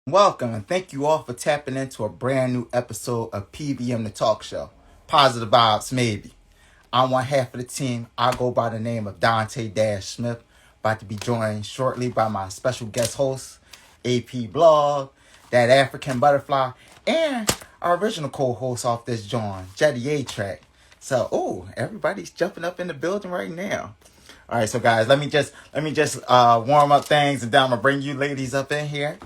Welcome and thank you all for tapping into a brand new episode of PVM the Talk Show. Positive vibes, maybe. I'm one half of the team. I go by the name of Dante Dash Smith. About to be joined shortly by my special guest host, AP Blog, that African Butterfly, and our original co-host off this joint, Jeide Track. So, everybody's jumping up in the building right now. All right, so guys, let me just warm up things, and then I'm gonna bring you ladies up in here.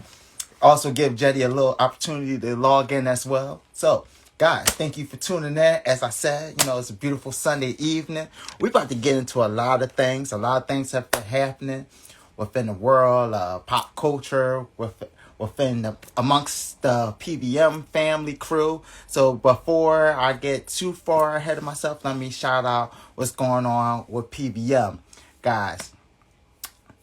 Also give Jeide a little opportunity to log in as well. So, guys, thank you for tuning in. As I said, it's a beautiful Sunday evening. We're about to get into a lot of things. A lot of things have been happening within the world, pop culture, amongst the PVM family crew. So before I get too far ahead of myself, let me shout out what's going on with PVM. Guys,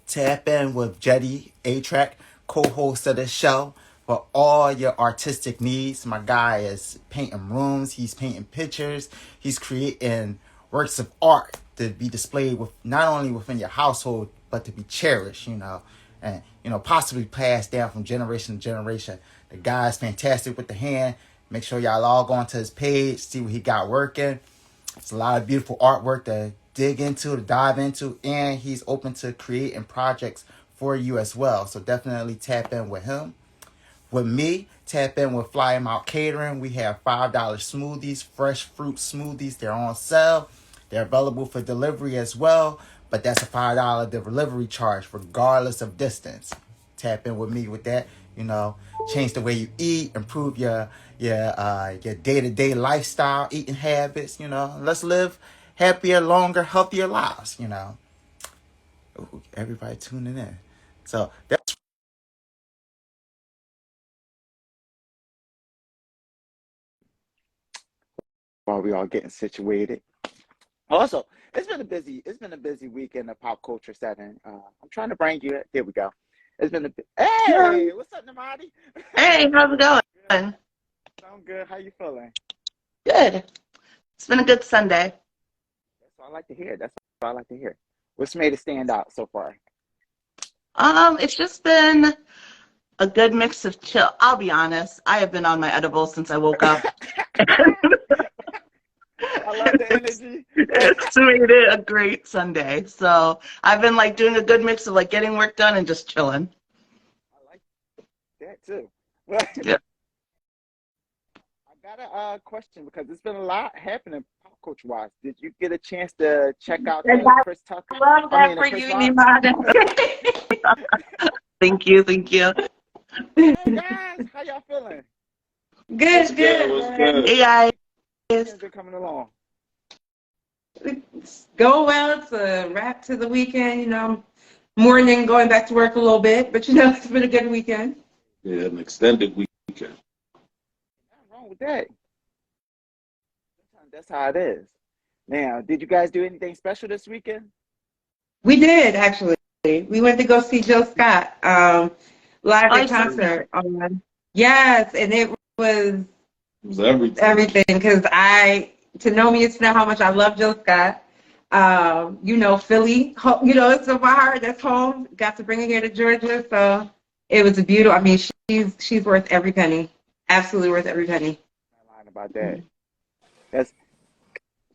tap in with Jeide A-Track, co-host of the show, for all your artistic needs. My guy is painting rooms, he's painting pictures, he's creating works of art to be displayed with not only within your household, but to be cherished, and possibly passed down from generation to generation. The guy's fantastic with the hand. Make sure y'all log on to his page, see what he got working. It's a lot of beautiful artwork to dig into, to dive into, and he's open to creating projects for you as well. So definitely tap in with him. With me, tap in with Fly 'em Out Catering. We have $5 smoothies, fresh fruit smoothies. They're on sale. They're available for delivery as well, but that's a $5 delivery charge regardless of distance. Tap in with me with that. Change the way you eat, improve your day-to-day lifestyle, eating habits. Let's live happier, longer, healthier lives. Ooh, everybody tuning in. So that's while we all getting situated. Also, it's been a busy week in the pop culture setting. I'm trying to bring you. There we go. It's been Yeah. hey, what's up, Namadi? Hey, how's it going? I'm good. How you feeling? Good. It's been a good Sunday. That's what I like to hear. That's what I like to hear. What's made it stand out so far? It's just been a good mix of chill. I'll be honest. I have been on my edibles since I woke up. I love the energy. It's made it a great Sunday. So I've been like doing a good mix of like getting work done and just chilling. I like that too. Well, Yeah. I got a question because there's been a lot happening pop culture wise. Did you get a chance to check out And the I Chris Tucker? love I that mean, the for Chris you, Rock. Nimada. Thank you, thank you. Hey guys, how y'all feeling? What's Good, good? good. What's good? Hey guys. How's it coming along? It's going well. It's a wrap to the weekend. Morning going back to work a little bit, but it's been a good weekend. Yeah, an extended weekend. Nothing wrong with that. Sometimes that's how it is. Now, did you guys do anything special this weekend? We did actually. We went to go see Jill Scott live I at saw concert. Yes, and it was It was everything. everything because to know me is to know how much I love Jill Scott. Philly, it's in my heart. That's home. Got to bring her here to Georgia, so it was a beautiful. I mean, she's worth every penny. Absolutely worth every penny. Not lying about that. That's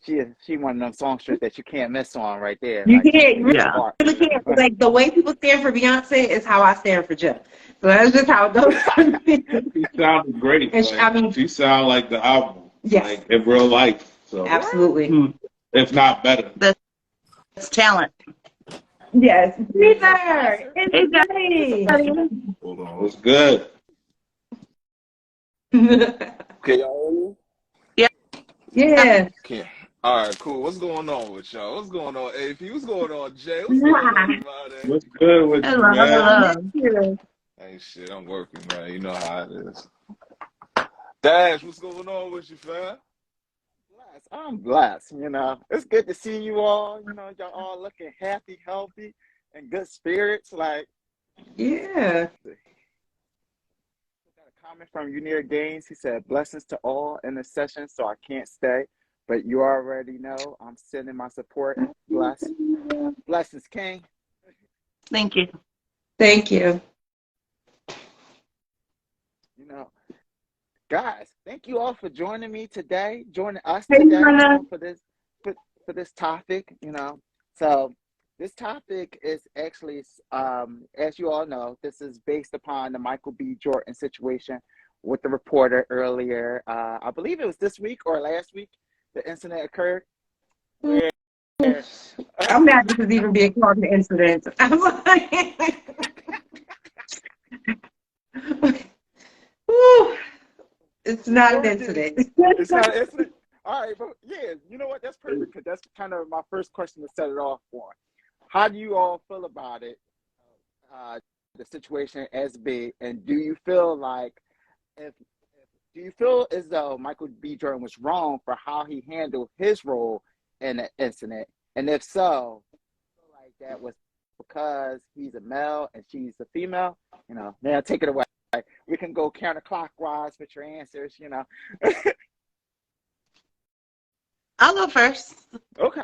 she one of them songsters that you can't miss on right there. You Like she's a can't, piece you of yeah. art. really can't. Like the way people stand for Beyonce is how I stand for Jill. So that's just how it goes for me. She sounded great. And Like, she sounded like the album, yes, like in real life. So, What? absolutely. if not better. That's talent. Yes, She be was at a there. concert. Hey It's guys. nice. Hold on. It was good. Okay, y'all Yeah. Yeah. hear me? All right, cool. What's going on with y'all? What's going on, AP? What's going on, Jay? What's going on, everybody? What's good with you, Hello, man? Miss hello. you. Ain't shit. I'm working, man. You know how it is. Dash, what's going on with you, fam? Blessed. I'm blessed. It's good to see you all. Y'all all looking happy, healthy, and good spirits. Like, Yeah. got a comment from Unir Gaines. He said, "Blessings to all in the session, so I can't stay, but you already know I'm sending my support. Bless, blessings, King." Thank you. Thank you. Guys, thank you all for joining me today, joining us Hey, today, Hannah. for this topic. So this topic is actually, as you all know, this is based upon the Michael B. Jordan situation with the reporter earlier. I believe it was this week or last week the incident occurred. Where, I'm mad this is even being called an incident. I'm like, whew, it's not an incident. it's not an incident. All right, but yeah, you know what? That's perfect because that's kind of my first question to set it off on. How do you all feel about it? The situation as big, and do you feel like if do you feel as though Michael B. Jordan was wrong for how he handled his role in the incident? And if so, I feel like that was because he's a male and she's a female. Now take it away. We can go counterclockwise with your answers. I'll go first. Okay.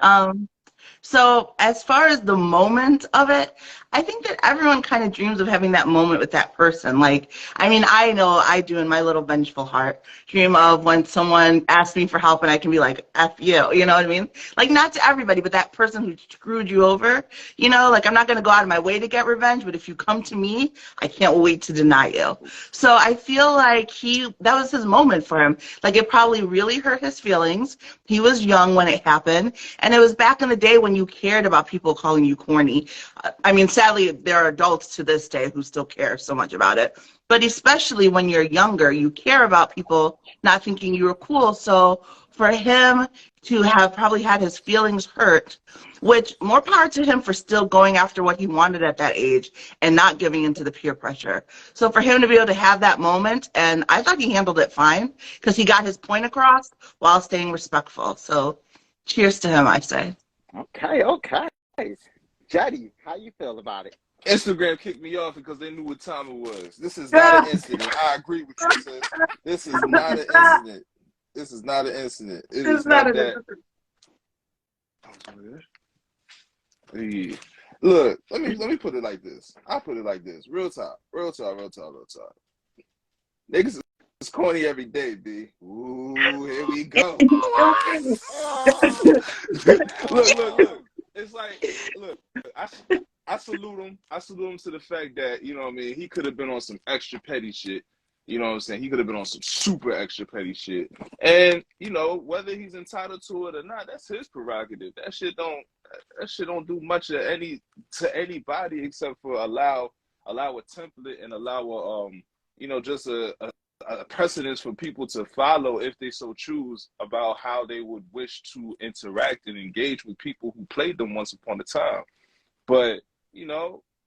So as far as the moment of it, I think that everyone kind of dreams of having that moment with that person. I know I do in my little vengeful heart dream of when someone asks me for help and I can be like, F you, you know what I mean? Not to everybody, but that person who screwed you over, I'm not going to go out of my way to get revenge, but if you come to me, I can't wait to deny you. So I feel like that was his moment for him. It probably really hurt his feelings. He was young when it happened, and it was back in the day when you cared about people calling you corny. Sadly, there are adults to this day who still care so much about it. But especially when you're younger, you care about people not thinking you were cool. So for him to have probably had his feelings hurt, which more power to him for still going after what he wanted at that age and not giving into the peer pressure. So for him to be able to have that moment, and I thought he handled it fine because he got his point across while staying respectful. So cheers to him, I say. Okay. Jeide, how you feel about it? Instagram kicked me off because they knew what time it was. This is not an incident. I agree with you, sis. This is not an incident. This is not an incident. It is not that. Yeah. Look, let me put it like this. I'll put it like this. Real talk. Niggas is corny every day, B. Ooh, here we go. Look. It's like, look, I salute him. I salute him to the fact that, he could have been on some extra petty shit. You know what I'm saying? He could have been on some super extra petty shit. And, whether he's entitled to it or not, that's his prerogative. That shit don't do much to anybody except for allow a template and allow just a precedence for people to follow if they so choose about how they would wish to interact and engage with people who played them once upon a time. But,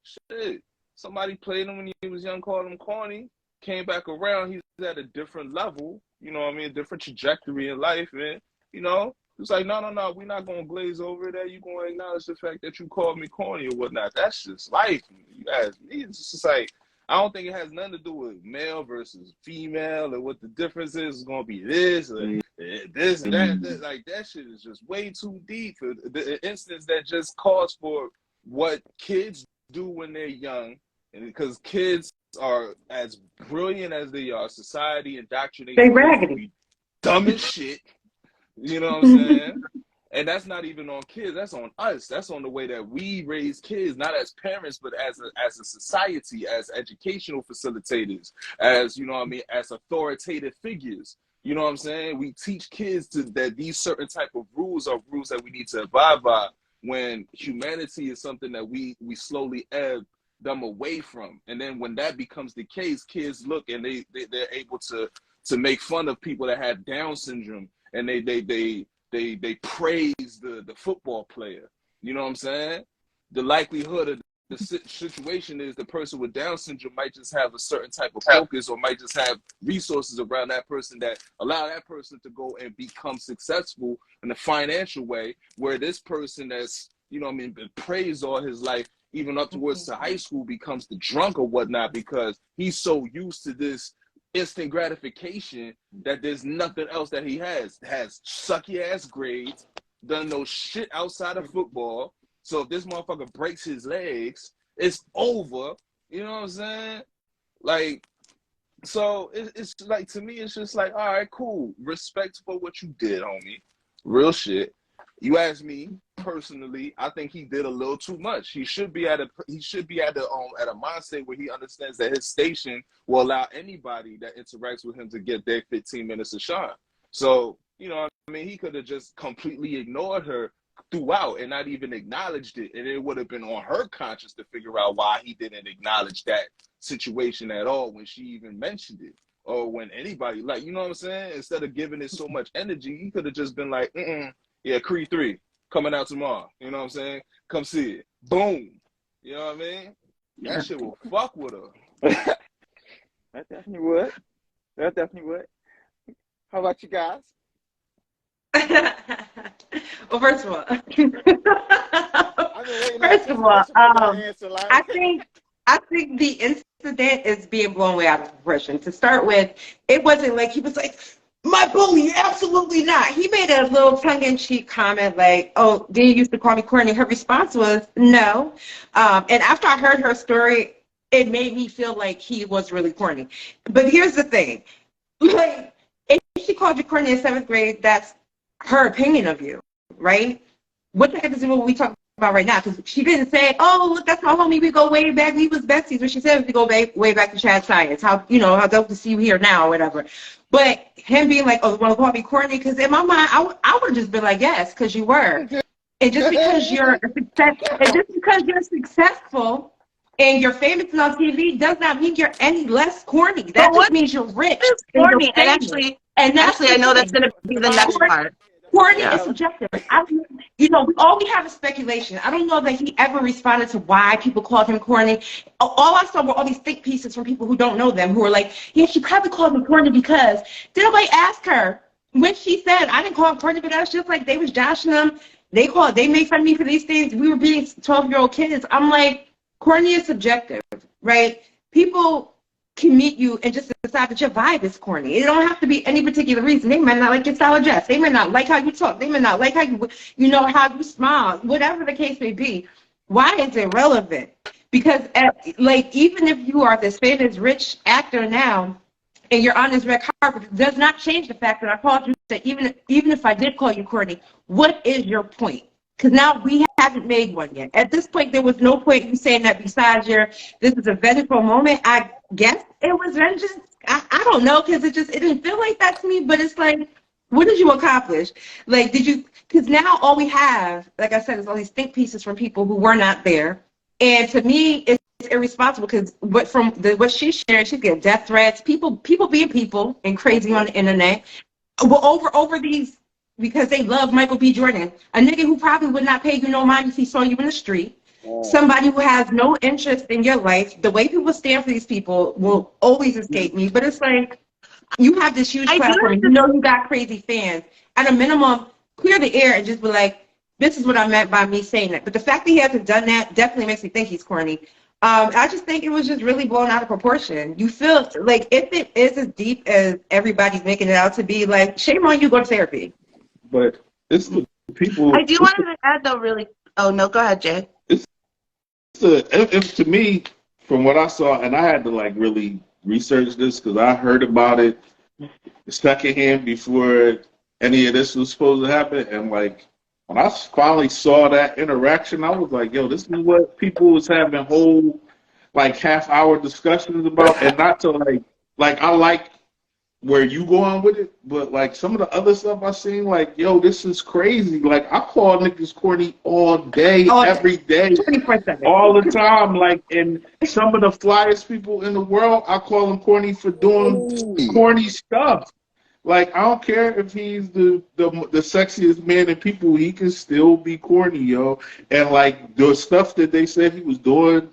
shit, somebody played him when he was young, called him corny, came back around, he's at a different level, a different trajectory in life, and, it's like, no, we're not going to glaze over that. You're going to acknowledge the fact that you called me corny or whatnot. That's just life. You ask me, it's just like, I don't think it has nothing to do with male versus female or what the difference is. It's going to be this or this and that. Like, that shit is just way too deep for the instance that just calls for what kids do when they're young. And because kids are as brilliant as they are, society indoctrinates They them to raggedy. be dumb as shit. You know what I'm saying? And that's not even on kids. That's on us. That's on the way that we raise kids, not as parents, but as a society, as educational facilitators, as, as authoritative figures. You know what I'm saying? We teach kids that these certain type of rules are rules that we need to abide by when humanity is something that we slowly ebb them away from. And then when that becomes the case, kids look and they're able to make fun of people that have Down syndrome, and they praise the football player. You know what I'm saying? The likelihood of the situation is the person with Down syndrome might just have a certain type of focus or might just have resources around that person that allow that person to go and become successful in a financial way, where this person that's, been praised all his life, even up towards to high school, becomes the drunk or whatnot because he's so used to this instant gratification that there's nothing else that he has sucky ass grades, done no shit outside of football. So if this motherfucker breaks his legs, it's over. You know what I'm saying? Like, So it's like, to me, it's just like, all right, cool. Respect for what you did, homie. Real shit. You ask me personally, I think he did a little too much. He should be at a mindset where he understands that his station will allow anybody that interacts with him to get their 15 minutes of shine. So, you know what I mean? He could have just completely ignored her throughout and not even acknowledged it. And it would have been on her conscience to figure out why he didn't acknowledge that situation at all when she even mentioned it. Or when anybody, like, you know what I'm saying? Instead of giving it so much energy, he could have just been like, yeah, Creed 3 coming out tomorrow. You know what I'm saying? Come see it. Boom. You know what I mean? That shit will fuck with her. That definitely would. That definitely would. How about you guys? Well, first of all, I I think the incident is being blown way out of proportion. To start with, it wasn't like he was like, my bully, absolutely not. He made a little tongue-in-cheek comment like, oh, did you used to call me Corny? Her response was, no. And after I heard her story, it made me feel like he was really corny. But here's the thing. Like, if she called you corny in 7th grade, that's her opinion of you, right? What the heck is what we talking about right now? Because she didn't say, oh, look, that's my homie. We go way back. We was besties. What she said was we go way back to Chad Science. How dope to see you here now or whatever. But him being like, oh, you want to call me corny? Because in my mind, I would have just been like, yes, because you were. And just because you're successful and you're famous and on TV does not mean you're any less corny. That just means you're rich. Corny. And actually, I know that's going to be the next part. Corny is subjective. All we have is speculation. I don't know that he ever responded to why people called him corny. All I saw were all these think pieces from people who don't know them, who were like, yeah, she probably called me corny because did nobody ask her when she said, I didn't call him corny, but that's just like they was joshing them. They made fun of me for these things. We were being 12-year-old kids. I'm like, corny is subjective, right? People can meet you and just decide that your vibe is corny. It don't have to be any particular reason. They might not like your style of dress. They might not like how you talk. They might not like how how you smile. Whatever the case may be. Why is it relevant? Because even if you are this famous rich actor now and you're on this red carpet, it does not change the fact that I called you. That even if I did call you corny, what is your point? Because now we haven't made one yet. At this point, there was no point in saying that besides this is a vengeful moment. I guess it was vengeance. I don't know, because it didn't feel like that to me. But it's like, what did you accomplish? Like, because now all we have, like I said, is all these think pieces from people who were not there. And to me, it's irresponsible because what she's sharing, she's getting death threats, people being people and crazy on the internet. Well, over these, because they love Michael B. Jordan, a nigga who probably would not pay you no mind if he saw you in the street. Somebody who has no interest in your life. The way people stand for these people will always escape me. But it's like, you have this huge platform. You got crazy fans. At a minimum, clear the air and just be like, this is what I meant by me saying that. But the fact that he hasn't done that definitely makes me think he's corny. I just think it was just really blown out of proportion. You feel like if it is as deep as everybody's making it out to be, like, shame on you, go to therapy. But it's the people. I do want to add though, really. Oh no, go ahead, Jay. It's to me, from what I saw, and I had to really research this because I heard about it secondhand before any of this was supposed to happen. And when I finally saw that interaction, I was like, yo, this is what people was having whole half-hour discussions about, and not to I like where you going with it, but some of the other stuff I seen, yo, this is crazy. I call niggas corny all day, every day, 24/7, all the time. And some of the flyest people in the world, I call them corny for doing corny stuff. I don't care if he's the sexiest man in people, he can still be corny, yo. And the stuff that they said he was doing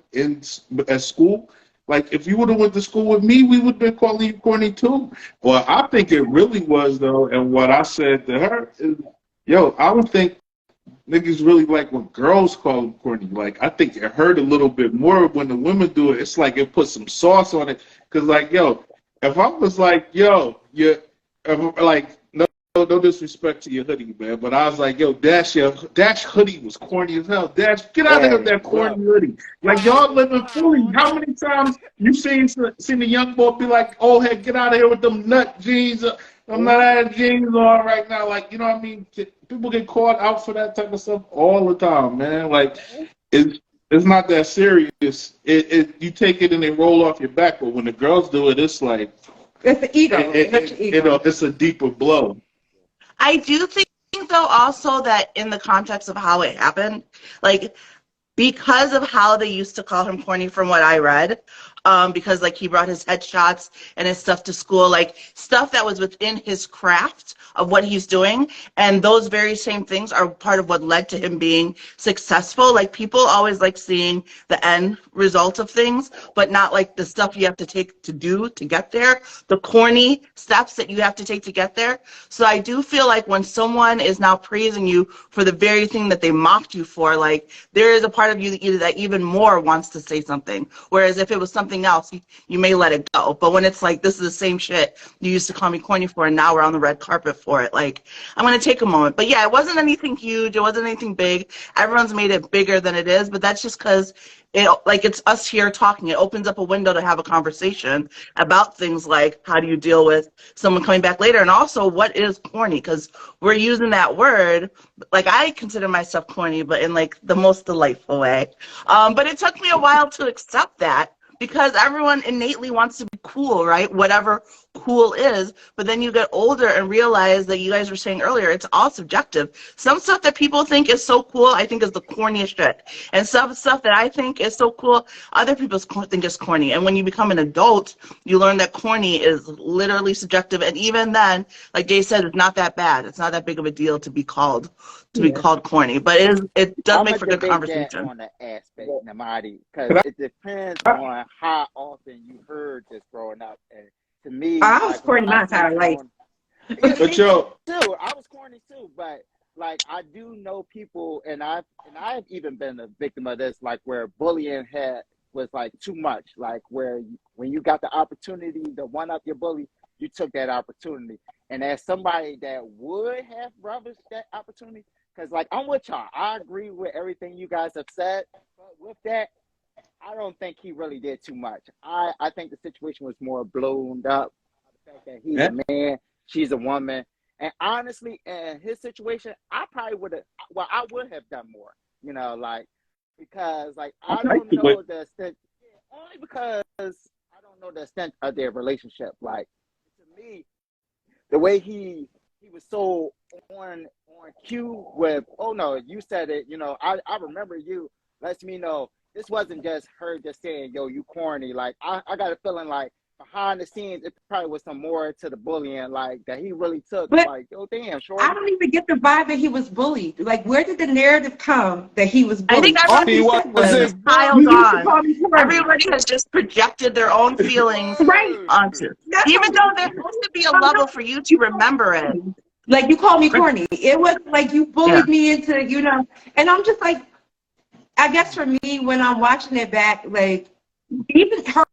at school. If you would have went to school with me, we would have been calling you corny too. Well, I think it really was, though, and what I said to her is, yo, I don't think niggas really like when girls call them corny. I think it hurt a little bit more when the women do it. It's like it put some sauce on it. Because, yo, if I was yo, no, no disrespect to your hoodie, man, but I was like, yo, Dash hoodie was corny as hell. Dash, get out of here with that corny hoodie. Like, y'all live in Philly. How many times you seen the young boy be like, oh, hey, get out of here with them nut jeans. I'm not having jeans on right now. Like, you know what I mean? People get caught out for that type of stuff all the time, man. Like, it's not that serious. You take it and they roll off your back, but when the girls do it, it's like, it's the ego. It's a deeper blow. I do think, though, also that in the context of how it happened, like, because of how they used to call him corny from what I read, because, like, he brought his headshots and his stuff to school, like, stuff that was within his craft of what he's doing, and those very same things are part of what led to him being successful. Like, people always like seeing the end result of things, but not, like, the stuff you have to take to do to get there, the corny steps that you have to take to get there. So I do feel like when someone is now praising you for the very thing that they mocked you for, like, there is a part of you that even more wants to say something, whereas if it was something else, you may let it go. But when it's like, this is the same shit you used to call me corny for, and now we're on the red carpet for it, like, I'm going to take a moment. But yeah, it wasn't anything huge. It wasn't anything big. Everyone's made it bigger than it is, but that's just because it's us here talking. It opens up a window to have a conversation about things like, how do you deal with someone coming back later? And also, what is corny? Because we're using that word, like, I consider myself corny, but in, like, the most delightful way. But it took me a while to accept that, because everyone innately wants to be cool, right? Whatever cool is. But then you get older and realize that, you guys were saying earlier, it's all subjective. Some stuff that people think is so cool, I think is the corniest shit. And some stuff that I think is so cool, other people think is corny. And when you become an adult, you learn that corny is literally subjective. And even then, like Jay said, it's not that bad. It's not that big of a deal to be called corny. But it does make for good conversation. On the aspect, Namadi, because it depends on how often you heard this growing up. And to me, I was corny my entire life. But yo, too, I was corny too. But like, I do know people, and I've even been a victim of this, like, where bullying was like too much. Like, where when you got the opportunity to one up your bully, you took that opportunity. And as somebody that would have relished that opportunity, because, like, I'm with y'all. I agree with everything you guys have said. But with that, I don't think he really did too much. I think the situation was more blown up. The fact that he's a man, she's a woman. And honestly, in his situation, I probably would have, I would have done more, you know, like, because, like, I don't know the extent, only because I don't know the extent of their relationship. Like, to me, the way he was so on cue with, oh no, you said it, you know, I remember you, lets me know this wasn't just her just saying, yo, you corny. Like, I got a feeling like behind the scenes, it probably was some more to the bullying, like, that he really took. But like, yo, damn, shorty. I don't even get the vibe that he was bullied. Like, where did the narrative come that he was bullied? I think everyone was piled on. Everybody has just projected their own feelings onto. Even though there's supposed to be a level for you to remember it. Like, you called me corny. It was like you bullied me into, you know, and I'm just like, I guess for me, when I'm watching it back, like, even her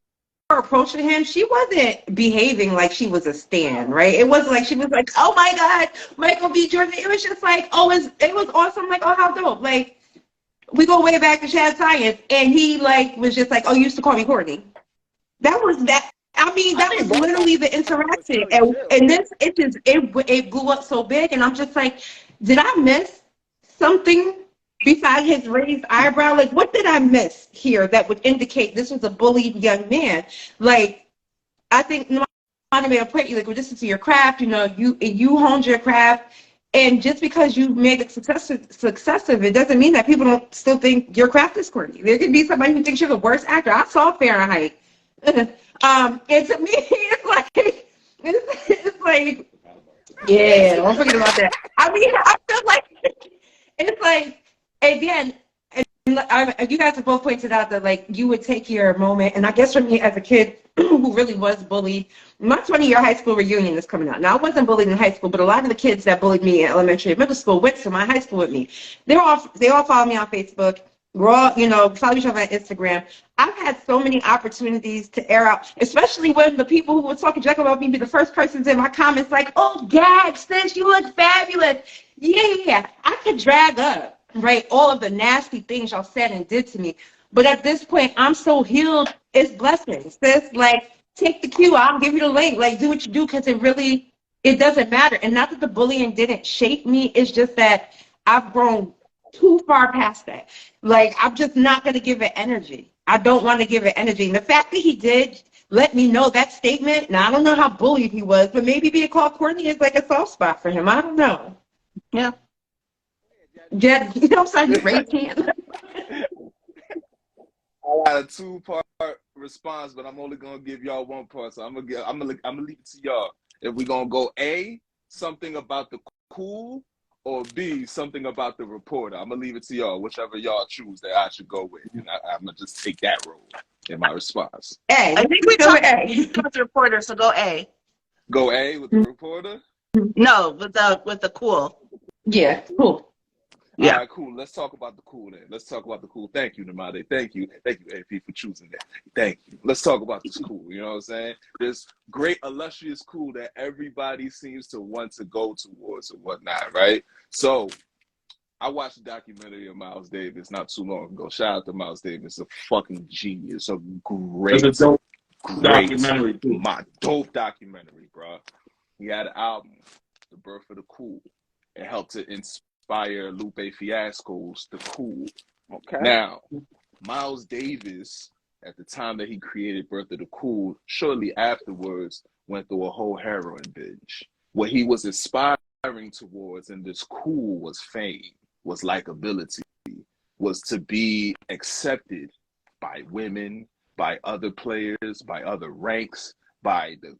approach to him, she wasn't behaving like she was a stan, right? It wasn't like she was like, oh my God, Michael B. Jordan. It was just like, oh, it was awesome. Like, oh, how dope. Like, we go way back to Chad Science, and he, like, was just like, oh, you used to call me corny. That was that. I mean, that was literally the interaction. And this, it blew up so big, and I'm just like, did I miss something besides his raised eyebrow? Like, what did I miss here that would indicate this was a bullied young man? Like, I think Nana made a point, like, well, this is your craft, you know, you honed your craft, and just because you made it successive, it doesn't mean that people don't still think your craft is corny. There could be somebody who thinks you're the worst actor. I saw Fahrenheit. And to me, it's like, yeah, don't forget about that. I mean, I feel like it's like, again, and you guys have both pointed out that, like, you would take your moment, and I guess for me as a kid who really was bullied, my 20-year high school reunion is coming out. Now, I wasn't bullied in high school, but a lot of the kids that bullied me in elementary and middle school went to my high school with me. They all follow me on Facebook. Raw, follow each other on Instagram. I've had so many opportunities to air out, especially when the people who were talking junk about me be the first persons in my comments like, oh, gag, sis, you look fabulous. Yeah. I could drag up, right, all of the nasty things y'all said and did to me. But at this point, I'm so healed, it's blessings, sis. Like, take the cue, I'll give you the link. Like, do what you do, because it doesn't matter. And not that the bullying didn't shape me, it's just that I've grown too far past that. Like, I'm just not going to give it energy. I don't want to give it energy. And the fact that he did let me know that statement, now I don't know how bullied he was, but maybe being called Corny is like a soft spot for him. I don't know. Yeah. Jed, I'm sorry, you raised hand. I got a 2-part response, but I'm only gonna give y'all 1 part. So I'm gonna leave it to y'all. If we're gonna go A, something about the cool, or B, something about the reporter. I'm gonna leave it to y'all, whichever y'all choose that I should go with, and I'm gonna just take that road in my response. A. I think we go talked A. with the reporter, so go A. Go A with the reporter. No, with the cool. Yeah, cool. Yeah. All right, cool. Let's talk about the cool then. Let's talk about the cool. Thank you, Namade. Thank you, AP, for choosing that. Thank you. Let's talk about this cool. You know what I'm saying? This great, illustrious cool that everybody seems to want to go towards or whatnot, right? So, I watched a documentary of Miles Davis not too long ago. Shout out to Miles Davis, a fucking genius, a great, It's a dope documentary too. my dope documentary, bro. He had an album, The Birth of the Cool. It helped to inspire Lupe Fiasco's The Cool. Okay. Now, Miles Davis, at the time that he created Birth of the Cool, shortly afterwards went through a whole heroin binge. What he was aspiring towards in this cool was fame, was likability, was to be accepted by women, by other players, by other ranks, by the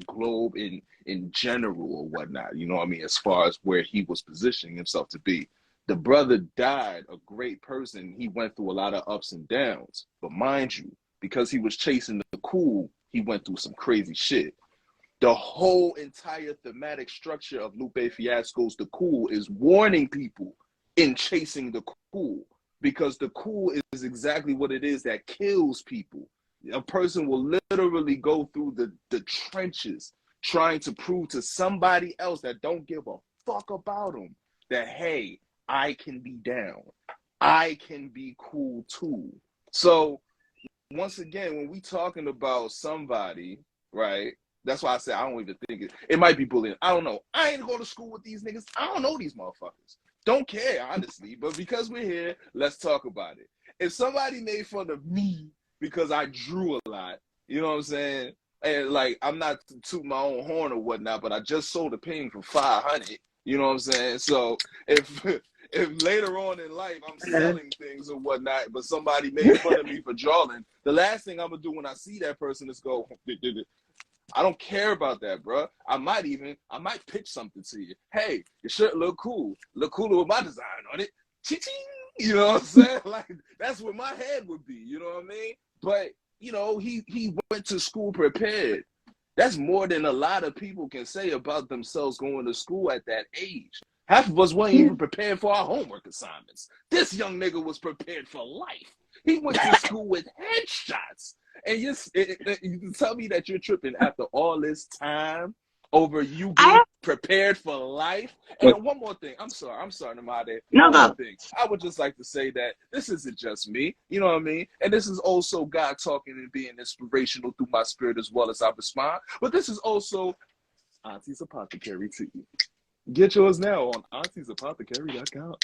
globe in general or whatnot, you know what I mean, as far as where he was positioning himself to be. The brother died, a great person. He went through a lot of ups and downs. But mind you, because he was chasing the cool, he went through some crazy shit. The whole entire thematic structure of Lupe Fiasco's The Cool is warning people in chasing the cool, because the cool is exactly what it is that kills people. A person will literally go through the trenches trying to prove to somebody else that don't give a fuck about them that, hey, I can be down. I can be cool too. So once again, when we talking about somebody, right, that's why I say I don't even think it might be bullying. I don't know. I ain't going to school with these niggas. I don't know these motherfuckers. Don't care, honestly. But because we're here, let's talk about it. If somebody made fun of me because I drew a lot, you know what I'm saying? And like, I'm not tooting my own horn or whatnot, but I just sold a painting for $500. You know what I'm saying? So if later on in life I'm selling things or whatnot, but somebody made fun of me for drawing, the last thing I'm gonna do when I see that person is go, I don't care about that, bro. I might pitch something to you. Hey, your shirt look cool. Look cooler with my design on it. Ching, you know what I'm saying? Like, that's what my head would be. You know what I mean? But you know, he went to school prepared. That's more than a lot of people can say about themselves going to school at that age. Half of us weren't even prepared for our homework assignments. This young nigga was prepared for life. He went to school with headshots. And you tell me that you're tripping after all this time over you being prepared for life. And one more thing. I'm sorry, Namade. One more thing. I would just like to say that this isn't just me. You know what I mean? And this is also God talking and being inspirational through my spirit as well as I respond. But this is also Auntie's Apothecary to you. Get yours now on auntie.apothecary.com.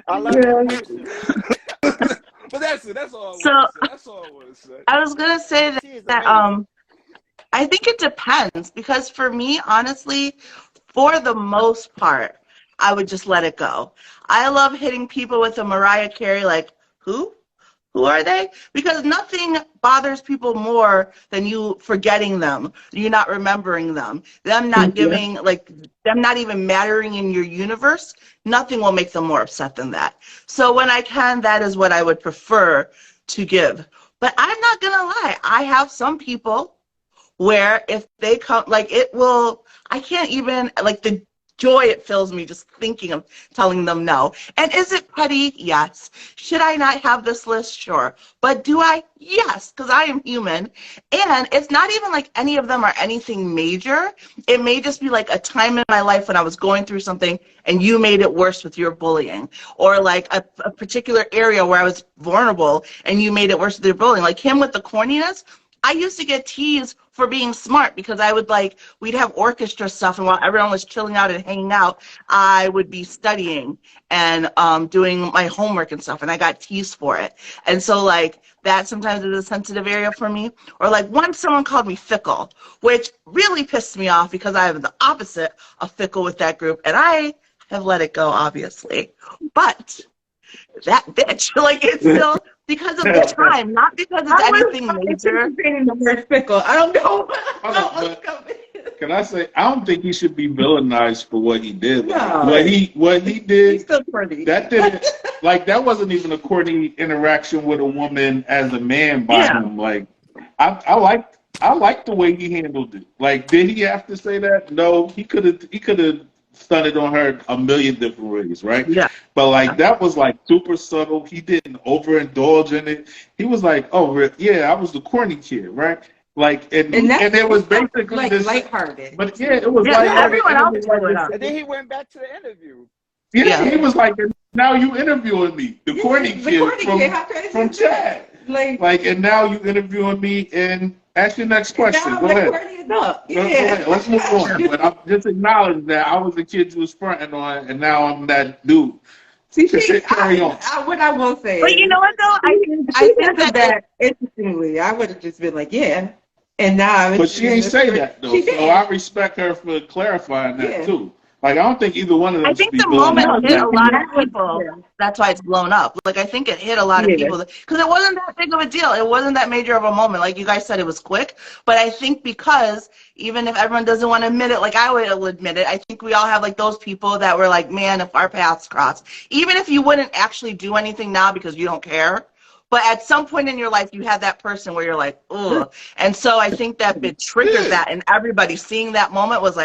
I love that. But that's it. That's all I want to say. I was gonna say that I think it depends, because for me, honestly, for the most part, I would just let it go. I love hitting people with a Mariah Carey, like, who? Who are they? Because nothing bothers people more than you forgetting them, you not remembering them, them not giving, like, them not even mattering in your universe. Nothing will make them more upset than that. So when I can, that is what I would prefer to give. But I'm not going to lie. I have some people where if they come, like, it will, I can't even, like, joy it fills me just thinking of telling them no. And is it petty? Yes. Should I not have this list? Sure. But do I? Yes, because I am human. And it's not even like any of them are anything major. It may just be like a time in my life when I was going through something and you made it worse with your bullying, or like a particular area where I was vulnerable and you made it worse with your bullying. Like him with the corniness, I used to get teased for being smart because I would we'd have orchestra stuff, and while everyone was chilling out and hanging out, I would be studying and doing my homework and stuff, and I got teased for it. And so that sometimes is a sensitive area for me. Or once someone called me fickle, which really pissed me off because I am the opposite of fickle with that group, and I have let it go, obviously. But that bitch, it's still because of the time, not because it's anything major. The word fickle. I don't know. Can I say, I don't think he should be villainized for what he did. No. What he did, He's still corny. that didn't, that wasn't even a corny interaction with a woman as a man by him. I liked the way he handled it. Did he have to say that? No, he could have stunted on her a million different ways, right? Yeah. But that was super subtle. He didn't overindulge in it. He was oh yeah, I was the corny kid, right? And it was basically this lighthearted. But yeah, it was everyone else and then he went back to the interview. Yeah, he was now you interviewing me, the corny kid from Chad. And now you interviewing me, and ask your next question. Go ahead. Let's move on. But I'm just acknowledging that I was the kid you was fronting on, and now I'm that dude. See, carry on. What I will say. But you know what though? I think that interestingly, I would have just been yeah. And now, but she ain't say that though, so I respect her for clarifying that too. I don't think either one of them. I think the moment hit a lot of people. That's why it's blown up. I think it hit a lot of people because it wasn't that big of a deal. It wasn't that major of a moment. Like you guys said, it was quick. But I think because even if everyone doesn't want to admit it, I will admit it. I think we all have those people that were man, if our paths cross, even if you wouldn't actually do anything now because you don't care. But at some point in your life, you had that person where you're ugh. And so I think that it triggered that, and everybody seeing that moment was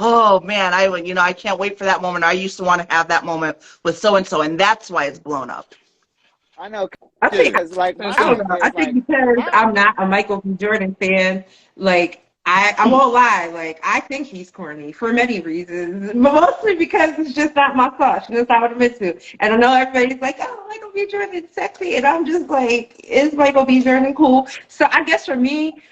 oh man, I can't wait for that moment. I used to want to have that moment with so and so, and that's why it's blown up. I know. I think because I'm not a Michael B. Jordan fan. I won't lie. I think he's corny for many reasons, but mostly because it's just not my thoughts. And that's not what I'm into. And I know everybody's oh, Michael B. Jordan's sexy, and I'm just is Michael B. Jordan cool? So I guess for me,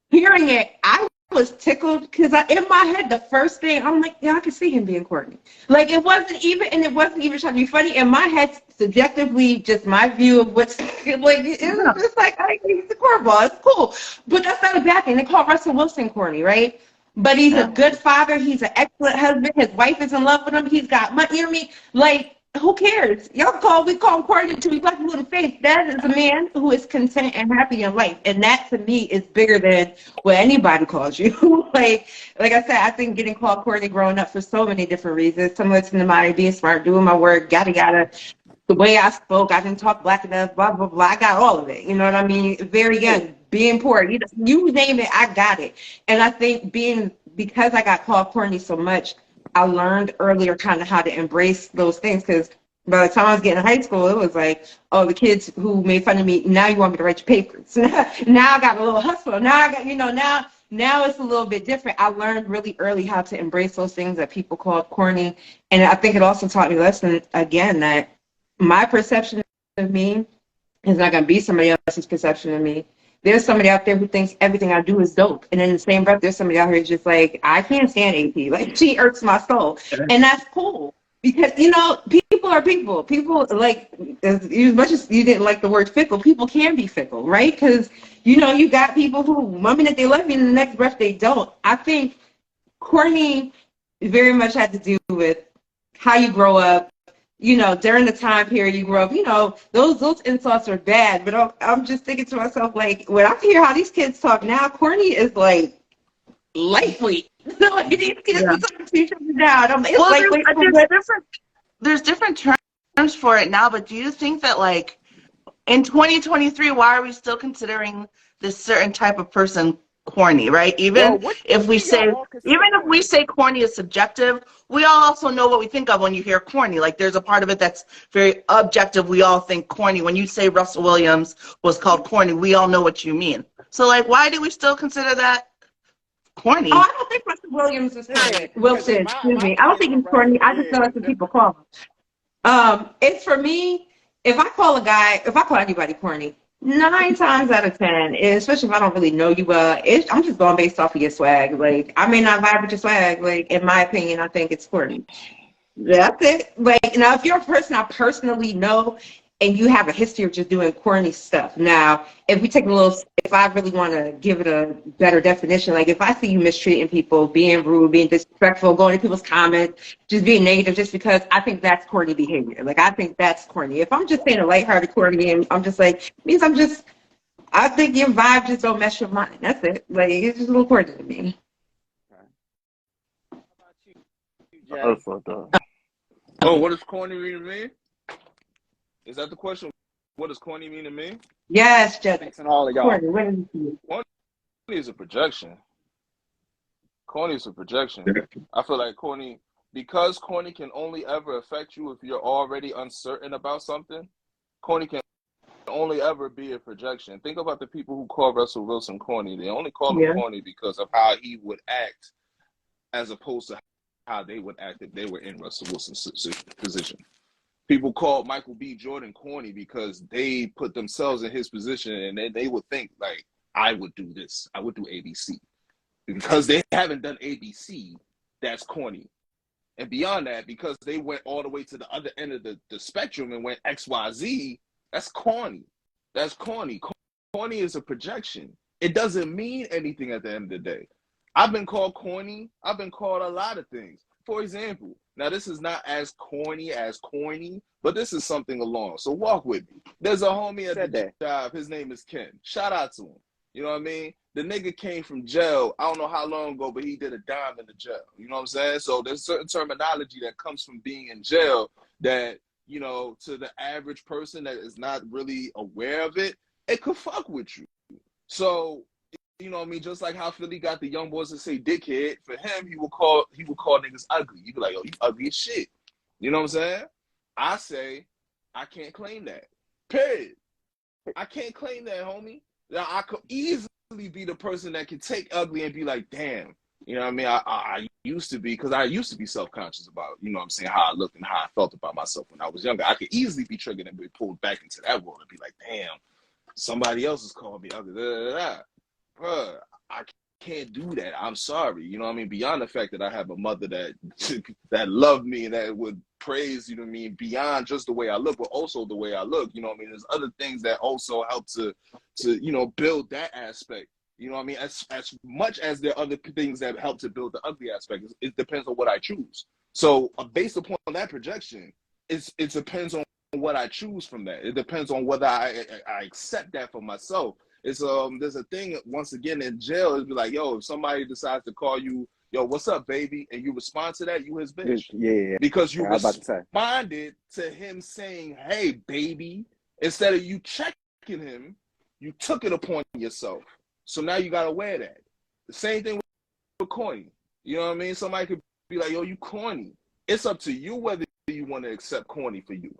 hearing it, I was tickled because in my head, the first thing I'm yeah, I can see him being corny. It wasn't even trying to be funny. In my head, subjectively, just my view of what's it was just I think he's a cornball. It's cool, but that's not a bad thing. They call Russell Wilson corny, right? But he's a good father. He's an excellent husband. His wife is in love with him. He's got money. You know what I mean? Who cares? We call him corny until we black people in the face. That is a man who is content and happy in life, and that to me is bigger than what anybody calls you. like I said, I think getting called corny growing up for so many different reasons. Some of it's in the mind, being smart, doing my work, yada. The way I spoke, I didn't talk black enough, blah blah blah. I got all of it. You know what I mean? Very young, being poor, you name it, I got it. And I think because I got called corny so much, I learned earlier kind of how to embrace those things, because by the time I was getting in high school, it was oh, the kids who made fun of me, now you want me to write your papers. Now I got a little hustle. Now I got, now it's a little bit different. I learned really early how to embrace those things that people call corny. And I think it also taught me a lesson, again, that my perception of me is not going to be somebody else's perception of me. There's somebody out there who thinks everything I do is dope. And in the same breath, there's somebody out here who's just I can't stand AP. She irks my soul. And that's cool. Because, people are people. People, as much as you didn't like the word fickle, people can be fickle, right? Because, you got people who, one minute they love you and the next breath they don't. I think corny very much had to do with how you grow up. During the time period you grew up, those insults are bad. But I'm just thinking to myself, when I hear how these kids talk now, corny is lightweight. These kids are talking to each other down. There's different terms for it now, but do you think that in 2023, why are we still considering this certain type of person corny, right? Well, Even what if we do y'all say all consider corny? corny is subjective, we all also know what we think of when you hear corny. Like there's a part of it that's very objective. We all think corny. When you say Russell Williams was called corny, we all know what you mean. So like, why do we still consider that corny? Oh, I don't think Russell Williams is corny. Because Wilson, in excuse my me. I don't think opinion, he's corny. Russell I just know that's is. what people call him. It's for me, if I call anybody corny, 9 times out of 10, especially if I don't really know you well, I'm just going based off of your swag. Like, I may not vibe with your swag. Like, in my opinion, I think it's corny. That's it. Like, now, if you're a person I personally know and you have a history of just doing corny stuff. Now, if I really want to give it a better definition, like if I see you mistreating people, being rude, being disrespectful, going to people's comments, just being negative just because, I think that's corny behavior. Like, I think that's corny. If I'm just saying a lighthearted corny and I'm just like, means I think your vibe just don't mesh with mine. That's it. Like, it's just a little corny to me. How about you, Jay? That's fucked up. Oh, what does corny mean to me? Is that the question? What does corny mean to me? Yes, Jeide. Thanks and all of y'all. Corny, what do you see? Corny is a projection. Corny is a projection. I feel like because corny can only ever affect you if you're already uncertain about something. Corny can only ever be a projection. Think about the people who call Russell Wilson corny. They only call him Yeah. corny because of how he would act as opposed to how they would act if they were in Russell Wilson's position. People call Michael B. Jordan corny because they put themselves in his position and they would think, like, I would do this. I would do ABC. Because they haven't done ABC, that's corny. And beyond that, because they went all the way to the other end of the spectrum and went XYZ, that's corny. That's corny. Corny is a projection. It doesn't mean anything at the end of the day. I've been called corny. I've been called a lot of things. For example, now this is not as corny, but this is something along. So walk with me. There's a homie at the job. His name is Ken. Shout out to him. You know what I mean? The nigga came from jail. I don't know how long ago, but he did a dime in the jail. You know what I'm saying? So there's certain terminology that comes from being in jail that, you know, to the average person that is not really aware of it, it could fuck with you. So, you know what I mean? Just like how Philly got the young boys to say dickhead, for him, he would call niggas ugly. You'd be like, oh, you ugly as shit. You know what I'm saying? I say, I can't claim that. Period. I can't claim that, homie. Now, I could easily be the person that can take ugly and be like, damn. You know what I mean? I used to be, because I used to be self-conscious about, you know what I'm saying, how I looked and how I felt about myself when I was younger. I could easily be triggered and be pulled back into that world and be like, damn, somebody else is calling me ugly. Bruh, I can't do that. I'm sorry. You know what I mean? Beyond the fact that I have a mother that loved me and that would praise, you know what I mean, beyond just the way I look, but also the way I look. You know what I mean? There's other things that also help to you know, build that aspect. You know what I mean? As much as there are other things that help to build the ugly aspect, it depends on what I choose. So based upon that projection, it depends on what I choose from that. It depends on whether I accept that for myself. It's there's a thing once again in jail. It'd be like, yo, if somebody decides to call you, yo, what's up, baby, and you respond to that, you his bitch. Yeah. Because you responded to him saying, hey, baby, instead of you checking him, you took it upon yourself. So now you gotta wear that. The same thing with corny. You know what I mean? Somebody could be like, yo, you corny. It's up to you whether you want to accept corny for you.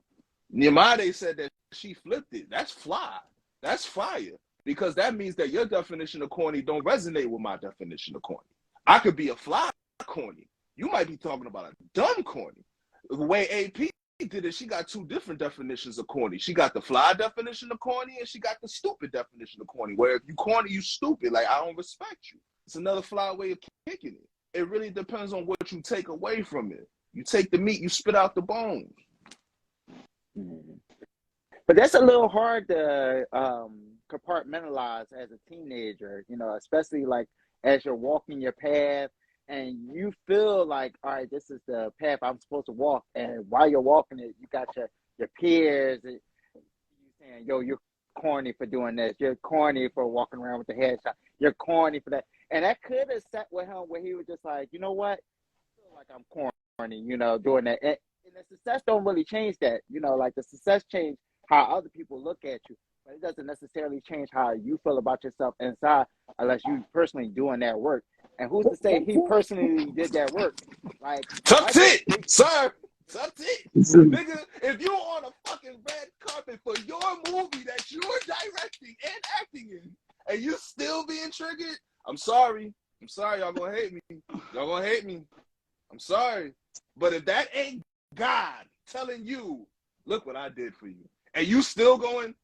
Niamade said that she flipped it. That's fly. That's fire. Because that means that your definition of corny don't resonate with my definition of corny. I could be a fly corny. You might be talking about a dumb corny. The way AP did it, she got two different definitions of corny. She got the fly definition of corny and she got the stupid definition of corny, where if you corny, you stupid. Like, I don't respect you. It's another fly way of kicking it. It really depends on what you take away from it. You take the meat, you spit out the bones. But that's a little hard to compartmentalize as a teenager, you know, especially like as you're walking your path and you feel like, all right, this is the path I'm supposed to walk. And while you're walking it, you got your peers and you saying, yo, you're corny for doing this. You're corny for walking around with the headshot. You're corny for that. And that could have sat with him where he was just like, you know what? I feel like I'm corny, you know, doing that. And the success don't really change that. You know, like the success changed how other people look at you. but it doesn't necessarily change how you feel about yourself inside unless you personally doing that work. And who's to say he personally did that work? Like Tough Michael, tit, sir. Tough tit. Nigga, if you're on a fucking red carpet for your movie that you're directing and acting in, and you still being triggered, I'm sorry. I'm sorry, y'all gonna hate me. Y'all gonna hate me. I'm sorry. But if that ain't God telling you, look what I did for you, and you still going,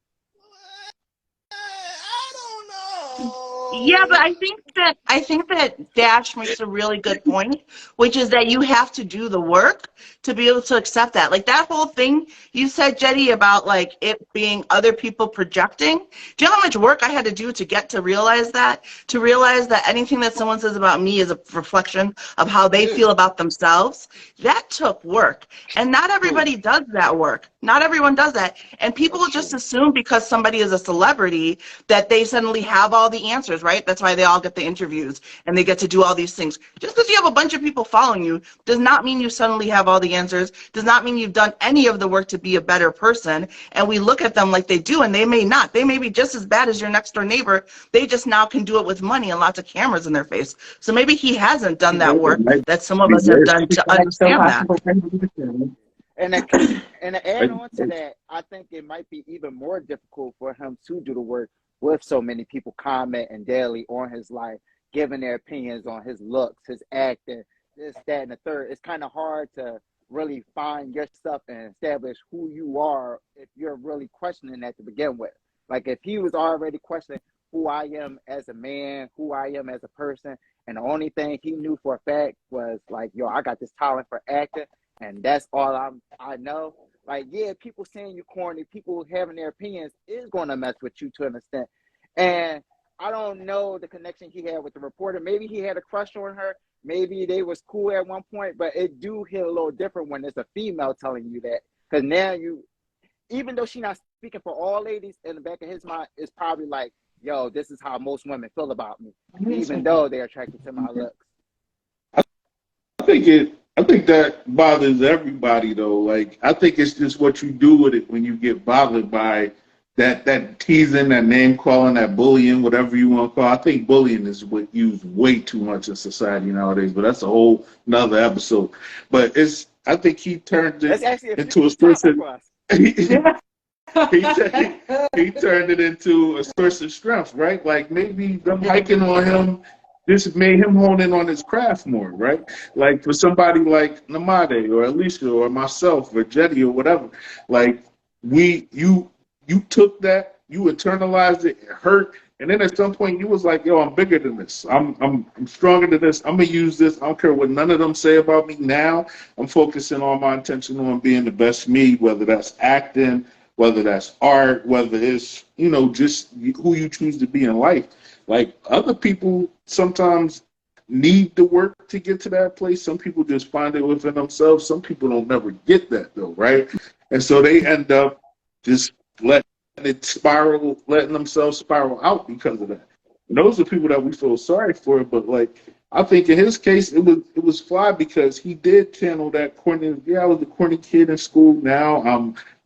I don't know. Yeah, but I think that Dash makes a really good point, which is that you have to do the work to be able to accept that. Like that whole thing you said, Jeide, about like it being other people projecting. Do you know how much work I had to do to get to realize that? To realize that anything that someone says about me is a reflection of how they feel about themselves. That took work. And not everybody does that work. Not everyone does that. And people just assume because somebody is a celebrity that they suddenly have all the answers, right? That's why they all get the interviews and they get to do all these things. Just because you have a bunch of people following you does not mean you suddenly have all the answers, does not mean you've done any of the work to be a better person. And we look at them like they do, and they may not. They may be just as bad as your next door neighbor. They just now can do it with money and lots of cameras in their face. So maybe he hasn't done that work that some of us have done to understand that. And to add on to that, I think it might be even more difficult for him to do the work with so many people commenting daily on his life, giving their opinions on his looks, his acting, this, that, and the third. It's kind of hard to really find yourself and establish who you are if you're really questioning that to begin with. Like if he was already questioning who I am as a man, who I am as a person, and the only thing he knew for a fact was like, yo, I got this talent for acting, and that's all I know. Like, yeah, people saying you corny, people having their opinions is going to mess with you to an extent. And I don't know the connection he had with the reporter. Maybe he had a crush on her. Maybe they was cool at one point, but it do hit a little different when it's a female telling you that. Because now you, even though she's not speaking for all ladies, in the back of his mind, it's probably like, yo, this is how most women feel about me, even though they're attracted to my looks. I think that bothers everybody though. Like I think it's just what you do with it when you get bothered by that teasing, that name calling, that bullying, whatever you want to call it. I think bullying is used way too much in society nowadays, but that's a whole nother episode. But I think he turned it into a source of he turned it into a source of strength, right? Like maybe them hiking on him. This made him hone in on his craft more, right? Like for somebody like Namade or Alicia or myself or Jeide or whatever, like you took that, you internalized it, it hurt, and then at some point you was like, yo, I'm bigger than this. I'm stronger than this. I'm gonna use this. I don't care what none of them say about me now. I'm focusing all my attention on being the best me, whether that's acting, whether that's art, whether it's, just who you choose to be in life. Like other people sometimes need the work to get to that place. Some people just find it within themselves. Some people don't never get that though, right? And so they end up just letting themselves spiral out because of that. And those are people that we feel sorry for. But like I think in his case, it was fly because he did channel that corny. Yeah, I was a corny kid in school. Now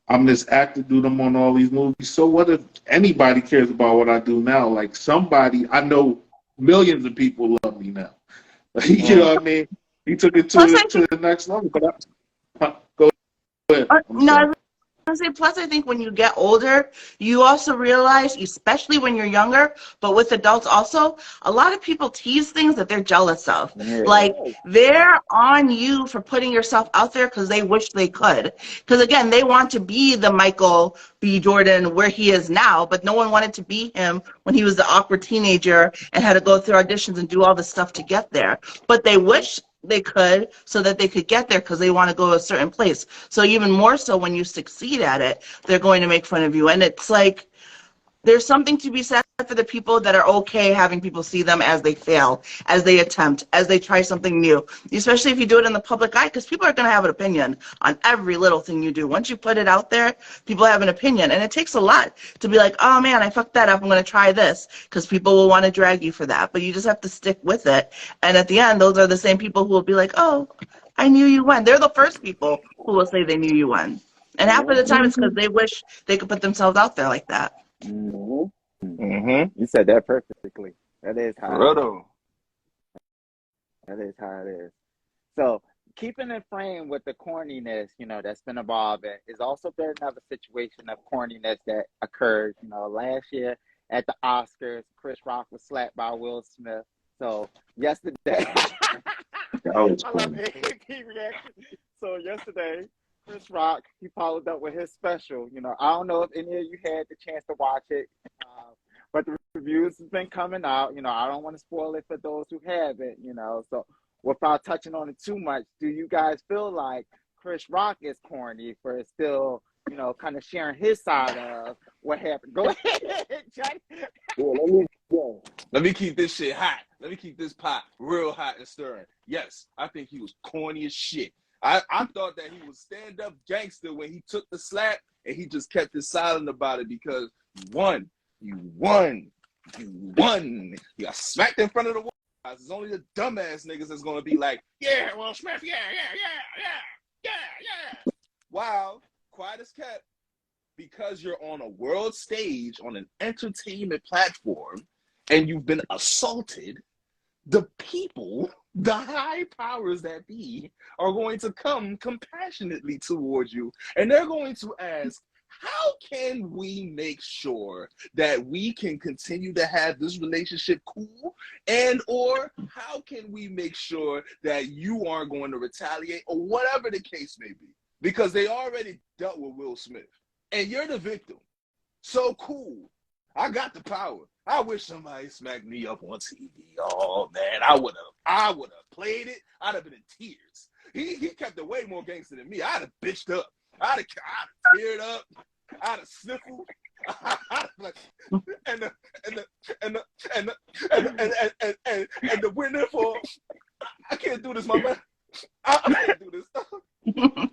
I'm this actor dude. I'm on all these movies. So what if anybody cares about what I do now? Like somebody, I know millions of people love me now. You know what I mean? He took it to the next level. But go ahead. Plus, I think when you get older, you also realize, especially when you're younger, but with adults also, a lot of people tease things that they're jealous of. Yeah. Like, they're on you for putting yourself out there because they wish they could. Because, again, they want to be the Michael B. Jordan where he is now, but no one wanted to be him when he was the awkward teenager and had to go through auditions and do all this stuff to get there. But they wish they could so that they could get there because they want to go to a certain place. So even more so when you succeed at it, they're going to make fun of you. And it's like there's something to be said for the people that are okay having people see them as they fail, as they attempt, as they try something new, especially if you do it in the public eye, because people are going to have an opinion on every little thing you do. Once you put it out there, people have an opinion. And it takes a lot to be like, oh, man, I fucked that up. I'm going to try this, because people will want to drag you for that. But you just have to stick with it. And at the end, those are the same people who will be like, oh, I knew you when. They're the first people who will say they knew you when. And half of the time it's because they wish they could put themselves out there like that. You said that perfectly. That is how it is. Brother. That is how it is. So keeping it framed with the corniness, that's been evolving, is also been another situation of corniness that occurred, last year at the Oscars. Chris Rock was slapped by Will Smith. So yesterday, That was I love funny. AP reaction. So yesterday, Chris Rock, he followed up with his special. I don't know if any of you had the chance to watch it, but the reviews have been coming out. I don't want to spoil it for those who haven't. So without touching on it too much, do you guys feel like Chris Rock is corny for still, kind of sharing his side of what happened? Go ahead, Jeide. Yeah, let me go. Let me keep this shit hot. Let me keep this pot real hot and stirring. Yes, I think he was corny as shit. I thought that he was stand-up gangster when he took the slap and he just kept it silent about it because you won. You got smacked in front of the world. It's only the dumbass niggas that's gonna be like, yeah, Will Smith, yeah. Wow, quiet as kept, because you're on a world stage on an entertainment platform and you've been assaulted, the people, the high powers that be, are going to come compassionately towards you and they're going to ask, how can we make sure that we can continue to have this relationship cool? And or how can we make sure that you aren't going to retaliate or whatever the case may be? Because they already dealt with Will Smith and you're the victim. So cool. I got the power. I wish somebody smacked me up on TV. Oh man, I would have played it. I'd have been in tears. He kept it way more gangster than me. I'd have bitched up. I'd have teared up. I'd have sniffled. And the winner for I can't do this, my man. I can't do this.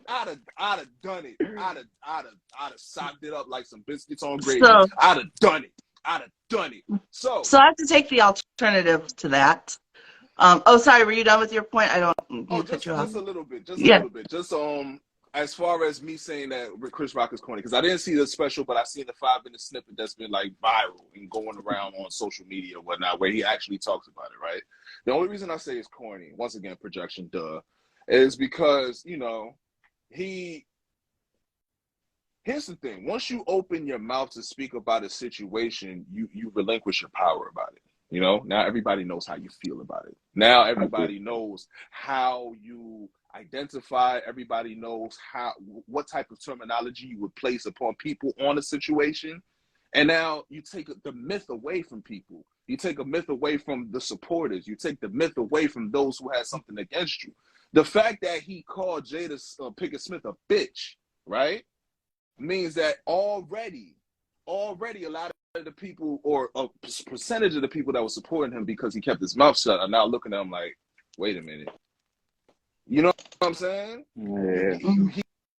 I'd have done it. I'd have socked it up like some biscuits on gravy. So, I'd have done it. So I have to take the alternative to that. Sorry, were you done with your point? I don't mean to cut you off. just a little bit. Yeah. As far as me saying that Chris Rock is corny, because I didn't see the special, but I seen the 5-minute snippet that's been like viral and going around on social media and whatnot, where he actually talks about it, right? The only reason I say it's corny, once again, projection, is because, here's the thing. Once you open your mouth to speak about a situation, you relinquish your power about it. Now everybody knows how you feel about it. Now everybody knows how you identify. Everybody knows what type of terminology you would place upon people on a situation. And now you take the myth away from people. You take a myth away from the supporters. You take the myth away from those who had something against you. The fact that he called Jeide Pinkett Smith a bitch, right, means that already a lot of the people, or a percentage of the people that were supporting him because he kept his mouth shut, are now looking at him like, wait a minute. You know what I'm saying? Yeah.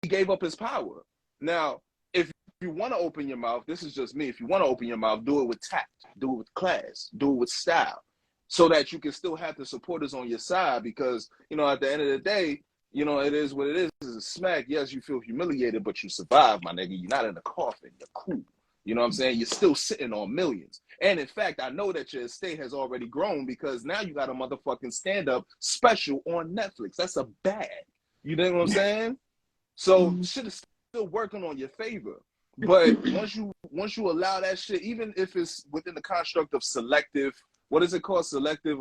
He gave up his power. Now, if you want to open your mouth, this is just me. If you want to open your mouth, do it with tact, do it with class, do it with style, so that you can still have the supporters on your side. Because, at the end of the day, it is what it is. It's a smack. Yes, you feel humiliated, but you survive, my nigga. You're not in a coffin. You're cool. You know what I'm saying? You're still sitting on millions. And in fact, I know that your estate has already grown because now you got a motherfucking stand-up special on Netflix. That's a bag. You know what I'm saying? So shit is still working on your favor. But once you allow that shit, even if it's within the construct of selective, what is it called? Selective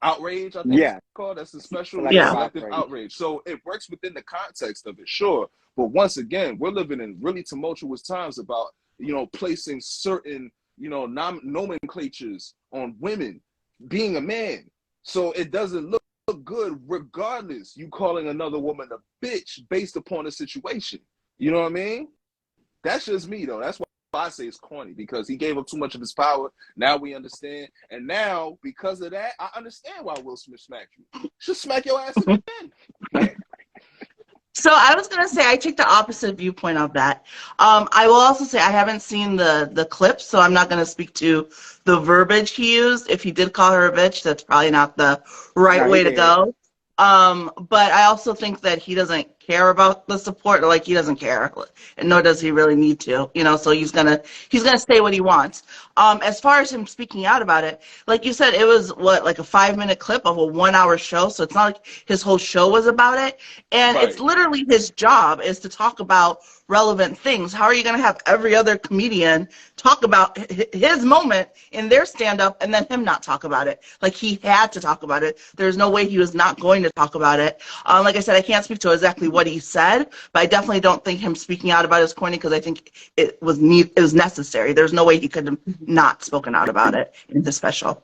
outrage, I think it's called. That's the special selective outrage. So it works within the context of it, sure. But once again, we're living in really tumultuous times about placing certain, nomenclatures on women being a man. So it doesn't look good regardless you calling another woman a bitch based upon the situation. You know what I mean? That's just me, though. That's why I say it's corny, because he gave up too much of his power. Now we understand. And now, because of that, I understand why Will Smith smacked you. Should smack your ass again. So I was going to say I take the opposite viewpoint of that. I will also say I haven't seen the clip, so I'm not going to speak to the verbiage he used. If he did call her a bitch, that's probably not the right way to go. But I also think that he doesn't care about the support. Like, he doesn't care, and nor does he really need to, so he's gonna say what he wants. As far as him speaking out about it, like you said, it was like a 5-minute clip of a 1-hour show, so it's not like his whole show was about it. And Right. it's literally his job is to talk about relevant things. How are you going to have every other comedian talk about his moment in their stand-up and then him not talk about it? Like, he had to talk about it. There's no way he was not going to talk about it. Like I said, I can't speak to exactly what he said, but I definitely don't think him speaking out about it is corny, because I think it was necessary. There's no way he could have not spoken out about it in the special.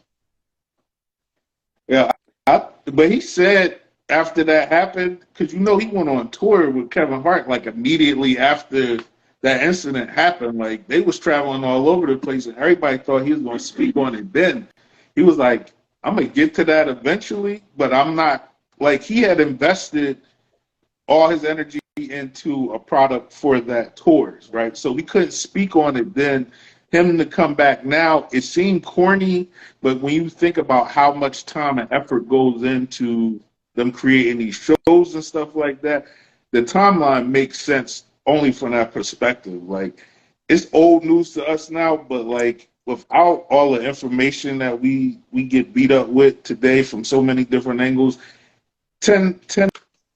Yeah, but he said after that happened, because he went on tour with Kevin Hart like immediately after that incident happened. Like, they was traveling all over the place, and everybody thought he was going to speak on it. Then he was like, "I'm gonna get to that eventually, but I'm not." Like, he had invested all his energy into a product for that tours, right? So he couldn't speak on it then. Him to come back now, it seemed corny, but when you think about how much time and effort goes into them creating these shows and stuff like that, the timeline makes sense only from that perspective. Like, it's old news to us now, but like, without all the information that we get beat up with today from so many different angles, 10,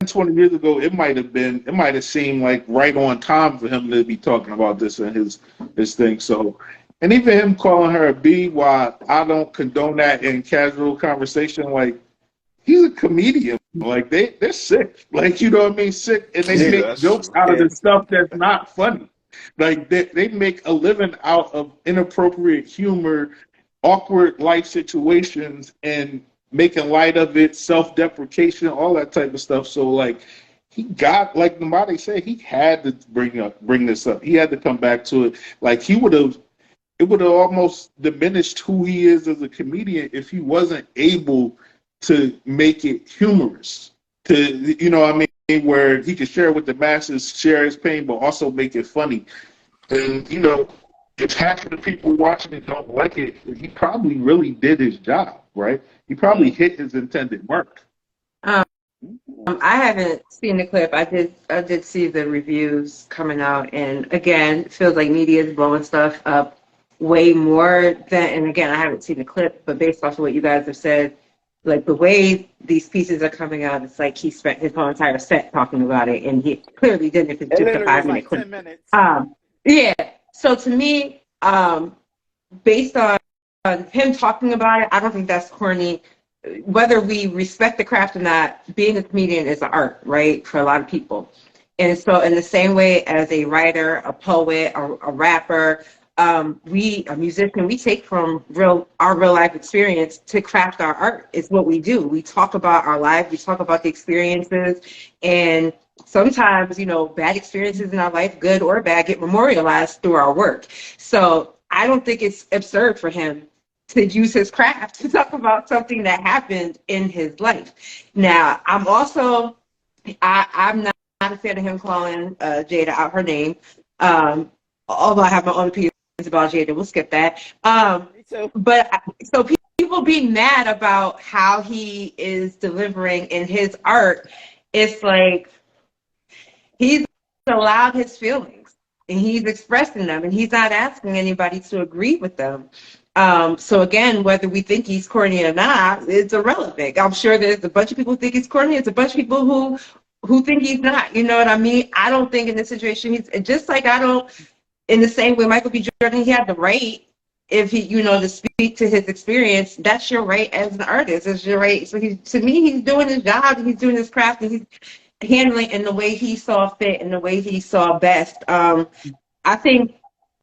20 years ago, it might have seemed like right on time for him to be talking about this and his thing. So, and even him calling her a B, while I don't condone that in casual conversation, like, he's a comedian. Like, they're sick. Like, you know what I mean? Sick, and they make jokes out of the stuff that's not funny. Like, they make a living out of inappropriate humor, awkward life situations, and making light of it, self-deprecation, all that type of stuff. So, like, he got, like Namadi said, he had to bring this up. He had to come back to it. Like, it would have almost diminished who he is as a comedian if he wasn't able to make it humorous. You know what I mean? Where he could share it with the masses, share his pain, but also make it funny. And, if half of the people watching it don't like it, he probably really did his job, right? He probably hit his intended mark. I haven't seen the clip. I did see the reviews coming out, and again, it feels like media is blowing stuff up way more than. And again, I haven't seen the clip, but based off of what you guys have said, like, the way these pieces are coming out, it's like he spent his whole entire set talking about it, and he clearly didn't if it's just a 5-minute clip. 10 minutes. Yeah. So to me, based on him talking about it, I don't think that's corny. Whether we respect the craft or not, being a comedian is an art, right, for a lot of people. And so in the same way as a writer, a poet, a rapper, a musician, we take from our real life experience to craft our art. It's what we do. We talk about our life. We talk about the experiences. And sometimes, bad experiences in our life, good or bad, get memorialized through our work. So I don't think it's absurd for him to use his craft to talk about something that happened in his life. Now, I'm not a fan of him calling Jeide out her name, although I have my own opinions about Jeide. We'll skip that. Me too. But so people being mad about how he is delivering in his art, it's like he's allowed his feelings and he's expressing them, and he's not asking anybody to agree with them. So again, whether we think he's corny or not, it's irrelevant. I'm sure there's a bunch of people who think he's corny. It's a bunch of people who think he's not. You know what I mean? I don't think in this situation he's just like, I don't. In the same way, Michael B. Jordan, he had the right, if he, to speak to his experience. That's your right as an artist. It's your right. So to me, he's doing his job. He's doing his craft, and he's handling it in the way he saw fit and the way he saw best. I think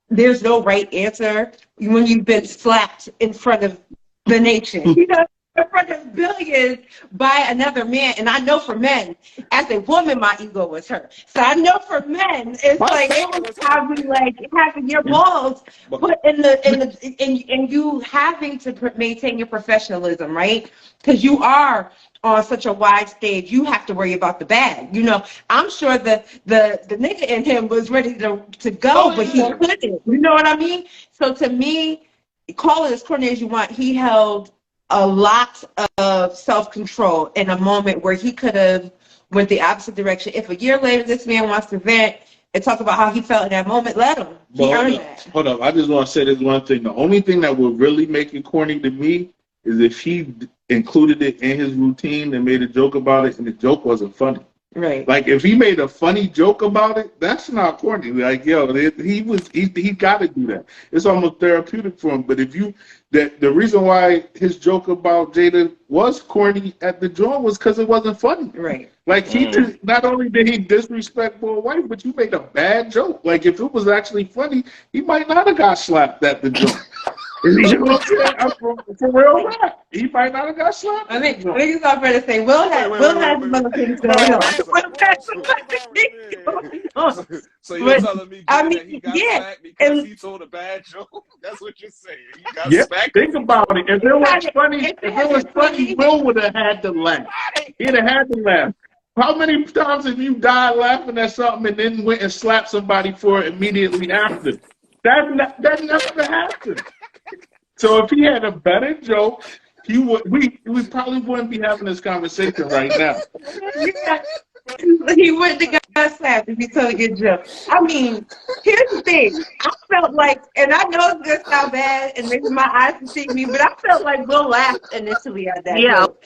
there's no right answer when you've been slapped in front of the nation, in front of billions by another man. And I know for men, as a woman, my ego was hurt. So I know for men, it's like having your balls put in you having to maintain your professionalism, right? Because you are on such a wide stage, you have to worry about the bag. I'm sure the nigga in him was ready to go, but he couldn't. You know what I mean? So to me, call it as corny as you want, he held a lot of self-control in a moment where he could have went the opposite direction. If a year later this man wants to vent and talk about how he felt in that moment, let him. He earned that. Hold up. I just want to say this one thing. The only thing that would really make it corny to me is if he included it in his routine and made a joke about it, and the joke wasn't funny. Right. Like if he made a funny joke about it, that's not corny. Like he got to do that. It's almost therapeutic for him. But if you the reason why his joke about Jeide was corny at the joint was because it wasn't funny. Right. Like not only did he disrespect Boy White, but you made a bad joke. Like if it was actually funny, he might not have got slapped at the joint. You know what I'm saying? For real rap. He might not have got slapped. I think it's not fair to say Will has other things going on. So you're telling me that he got smacked because he told a bad joke? That's what you're saying. He got smacked. Think about it. If it was funny, Will would have had to laugh. He'd have had to laugh. How many times have you died laughing at something and then went and slapped somebody for it immediately after? That never happened. So if he had a better joke, we probably wouldn't be having this conversation right now. He wouldn't have got slapped if he told a good joke. I mean, here's the thing. I felt like, and I know it's going to sound bad, and maybe my eyes deceive me, but I felt like Will laughed initially at that joke.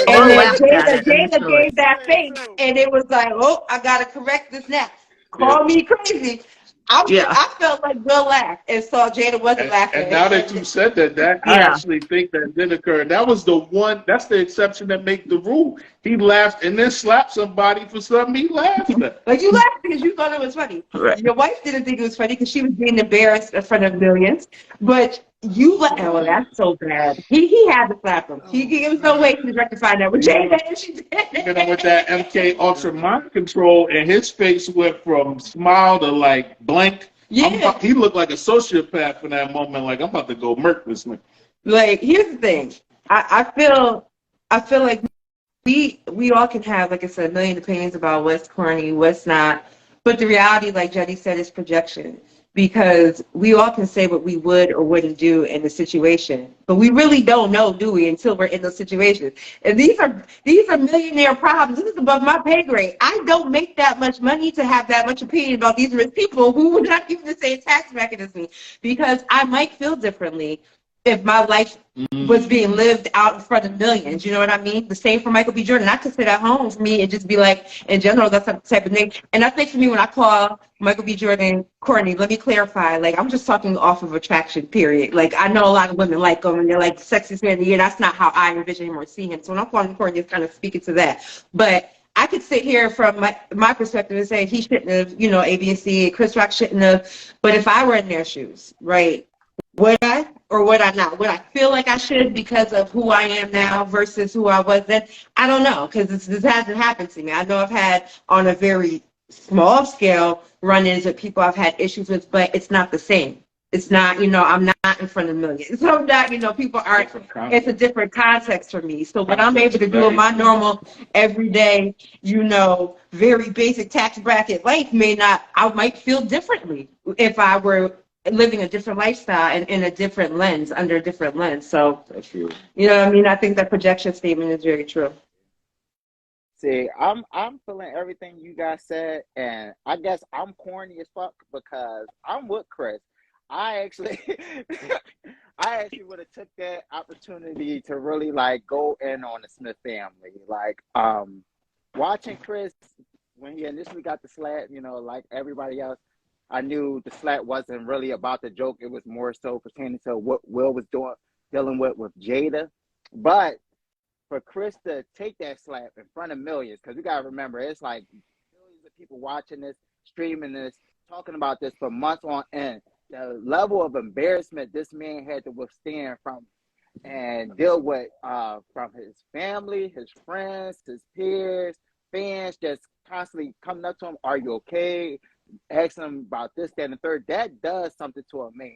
And then Jeide gave that face, and it was like, oh, I got to correct this next. Call me crazy. I felt like Will laughed and saw Jeide wasn't laughing. And now that you said that, I actually think that did occur. That was that's the exception that make the rule. He laughed and then slapped somebody for something he laughed at. Like you laughed because you thought it was funny. Right. Your wife didn't think it was funny because she was being embarrassed in front of millions. But you that's so bad. He had to slap him. There was no way he was rectifying that with Jeide, and she did. Even with that MK Ultra mind control, and his face went from smile to like blank. Yeah. He looked like a sociopath in that moment. Like I'm about to go murk this man. Like here's the thing. I feel like we all can have, like I said, a million opinions about what's corny, what's not. But the reality, like Jeide said, is projection. Because we all can say what we would or wouldn't do in the situation, but we really don't know, do we, until we're in those situations. And these are millionaire problems. This is above my pay grade. I don't make that much money to have that much opinion about these rich people who would not even the same tax mechanism, because I might feel differently if my life was being lived out in front of millions. You know what I mean? The same for Michael B. Jordan. I could sit at home for me and just be like, in general, that's the type of thing. And I think for me, when I call Michael B. Jordan corny, let me clarify. Like, I'm just talking off of attraction, period. Like, I know a lot of women like him and they're like, sexiest man of the year. That's not how I envision him or see him. So when I'm calling him corny, it's kind of speaking to that. But I could sit here from my perspective and say he shouldn't have, A, B, and C, Chris Rock shouldn't have. But if I were in their shoes, right, would I or would I not? Would I feel like I should because of who I am now versus who I was then? I don't know, because this hasn't happened to me. I know I've had, on a very small scale, run-ins with people I've had issues with, but it's not the same. It's not, I'm not in front of millions. So I'm not, people aren't, it's a different context for me. So what I'm able to do in my normal, everyday, very basic tax bracket life I might feel differently if I were living a different lifestyle and in a different lens, under a different lens. So, that's true. You know what I mean? I think that projection statement is very true. See, I'm feeling everything you guys said, and I guess I'm corny as fuck because I'm with Chris. I actually would have took that opportunity to really go in on the Smith family. Watching Chris when he initially got the slap, like everybody else, I knew the slap wasn't really about the joke. It was more so pertaining to what Will was dealing with Jeide. But for Chris to take that slap in front of millions, because we got to remember, it's like millions of people watching this, streaming this, talking about this for months on end. The level of embarrassment this man had to withstand from and deal with from his family, his friends, his peers, fans just constantly coming up to him, are you okay? Asking him about this, that, and the third. That does something to a man,